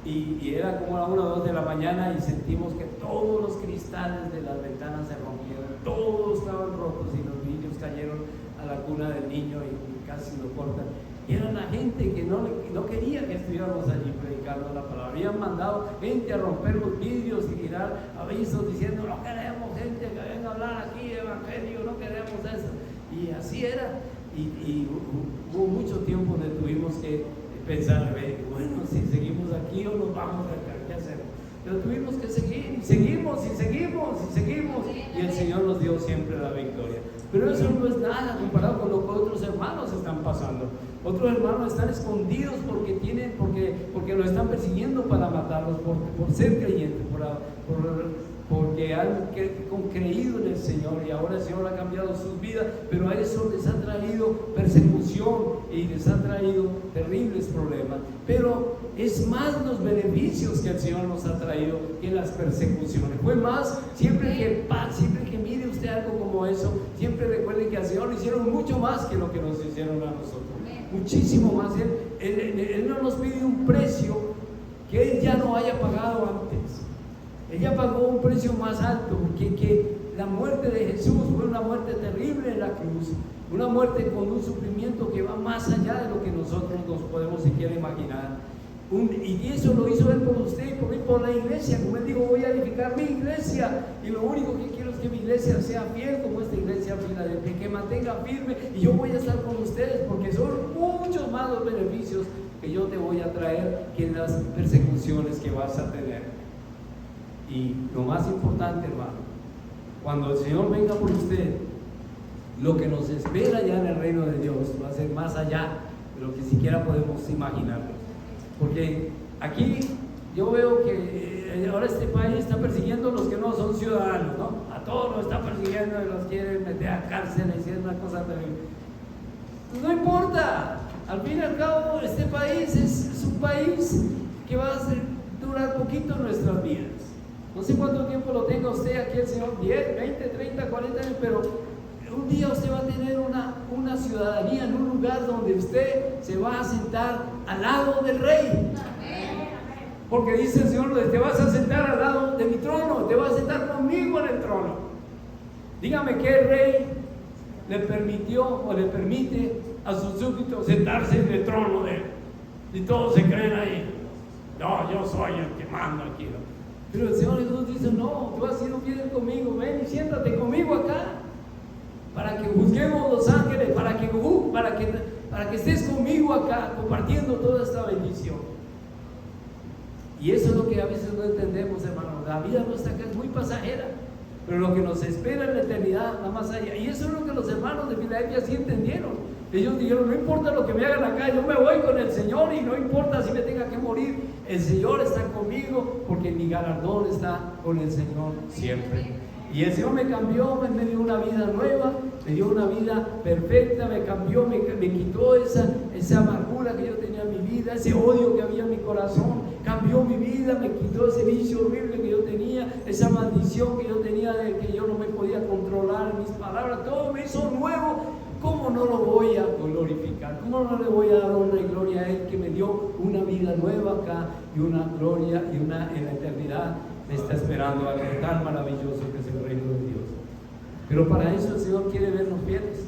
Y era como a 1 o 2 de la mañana y sentimos que todos los cristales de las ventanas se rompieron, todos estaban rotos y los niños cayeron a la cuna del niño y casi lo cortan. Y era la gente que no quería que estuviéramos allí predicando la palabra. Habían mandado gente a romper los vidrios y tirar avisos diciendo: no queremos gente que venga a hablar aquí evangelio, no queremos eso. Y así era. Y hubo mucho tiempo donde tuvimos que pensar: bueno, si seguimos aquí o nos vamos de acá, ¿qué hacemos? Pero tuvimos que seguir, y seguimos, y el Señor nos dio siempre la victoria. Pero eso no es nada comparado con lo que otros hermanos están pasando. Otros hermanos están escondidos porque lo están persiguiendo para matarlos por ser creyentes, porque han creído en el Señor, y ahora el Señor ha cambiado sus vidas, pero a eso les ha traído persecución y les ha traído terribles problemas. Pero es más los beneficios que el Señor nos ha traído que las persecuciones. Fue más, siempre que mire usted algo como eso, siempre recuerde que al Señor le hicieron mucho más que lo que nos hicieron a nosotros. Muchísimo más. Él no nos pide un precio que Él ya no haya pagado antes. Él ya pagó un precio más alto, que la muerte de Jesús fue una muerte terrible en la cruz, una muerte con un sufrimiento que va más allá de lo que nosotros nos podemos siquiera imaginar. Y eso lo hizo Él por usted y por mí, por la iglesia. Como Él dijo: voy a edificar mi iglesia, y lo único que quiero es que mi iglesia sea fiel como esta iglesia Filadelfia, que mantenga firme, y yo voy a estar con ustedes, porque son muchos más los beneficios que yo te voy a traer que las persecuciones que vas a tener. Y lo más importante, hermano, cuando el Señor venga por usted, lo que nos espera ya en el reino de Dios va a ser más allá de lo que siquiera podemos imaginarnos. Porque aquí yo veo que ahora este país está persiguiendo a los que no son ciudadanos, ¿no? A todos los está persiguiendo y los quiere meter a cárcel y es una cosa terrible. No importa, al fin y al cabo este país es un país que va a durar poquito en nuestras vidas. No sé cuánto tiempo lo tenga usted aquí el Señor, 10, 20, 30, 40 años, pero un día usted va a tener una ciudadanía en un lugar donde usted se va a sentar al lado del rey. Porque dice el Señor, te vas a sentar al lado de mi trono, te vas a sentar conmigo en el trono. Dígame qué rey le permitió o le permite a sus súbditos sentarse en el trono de él. Y todos se creen ahí. No, yo soy el que manda aquí. Pero el Señor Jesús dice, no, tú has sido fiel conmigo, ven y siéntate conmigo acá. Para que juzguemos los ángeles, para que estés conmigo acá, compartiendo toda esta bendición. Y eso es lo que a veces no entendemos, hermano. La vida nuestra acá es muy pasajera, pero lo que nos espera en la eternidad va más allá. Y eso es lo que los hermanos de Filadelfia sí entendieron. Ellos dijeron, no importa lo que me hagan acá, yo me voy con el Señor y no importa si me tenga que morir, el Señor está conmigo porque mi galardón está con el Señor siempre. Y el Señor me cambió, me dio una vida nueva, me dio una vida perfecta, me cambió, me quitó esa amargura que yo tenía en mi vida, ese odio que había en mi corazón, cambió mi vida, me quitó ese vicio horrible que yo tenía, esa maldición que yo tenía de que yo no me podía controlar mis palabras, todo me hizo nuevo. ¿Cómo no lo voy a glorificar? ¿Cómo no le voy a dar honra y gloria a Él que me dio una vida nueva acá y una gloria y en la eternidad me está esperando algo tan maravilloso que es el reino de Dios? Pero para eso el Señor quiere vernos fieles.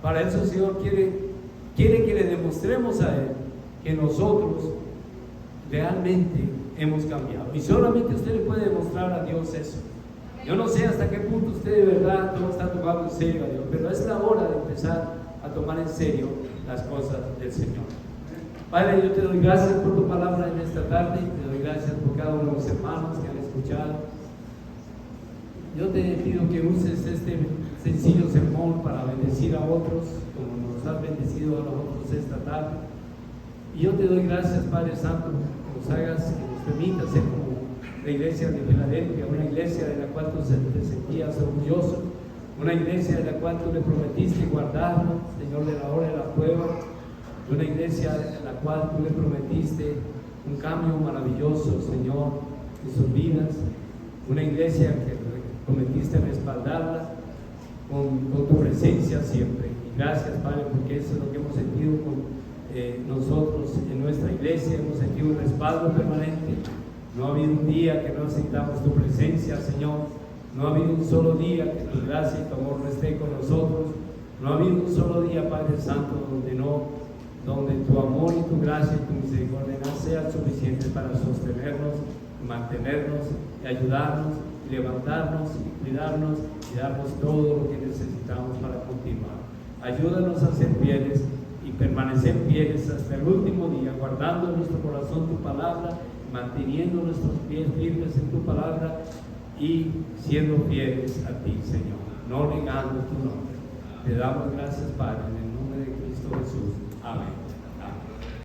Para eso el Señor quiere que le demostremos a Él que nosotros realmente hemos cambiado. Y solamente usted le puede demostrar a Dios eso. Yo no sé hasta qué punto usted de verdad no está tomando en serio a Dios, pero es la hora de empezar a tomar en serio las cosas del Señor. Padre, yo te doy gracias por tu palabra en esta tarde, te doy gracias por cada uno de los hermanos que han escuchado. Yo te pido que uses este sencillo sermón para bendecir a otros, como nos has bendecido a nosotros esta tarde. Y yo te doy gracias, Padre Santo, que nos hagas, que nos permitas ser como la iglesia de Filadelfia, una iglesia de la cual tú te sentías orgulloso, una iglesia de la cual tú le prometiste guardarnos, Señor, de la hora de la prueba, una iglesia de la cual tú le prometiste un cambio maravilloso, Señor, en sus vidas, una iglesia que prometiste respaldarla con tu presencia siempre. Y gracias, Padre, porque eso es lo que hemos sentido con nosotros en nuestra iglesia, hemos sentido un respaldo permanente. No ha habido un día que no sintamos tu presencia, Señor. No ha habido un solo día que tu gracia y tu amor no esté con nosotros. No ha habido un solo día, Padre Santo, donde tu amor y tu gracia y tu misericordia no sean suficientes para sostenernos, mantenernos, y ayudarnos, y levantarnos, y cuidarnos, y darnos todo lo que necesitamos para continuar. Ayúdanos a ser fieles y permanecer fieles hasta el último día, guardando en nuestro corazón tu palabra, manteniendo nuestros pies firmes en tu palabra y siendo fieles a ti, Señor, no negando tu nombre. Te damos gracias, Padre, en el nombre de Cristo Jesús. Amén.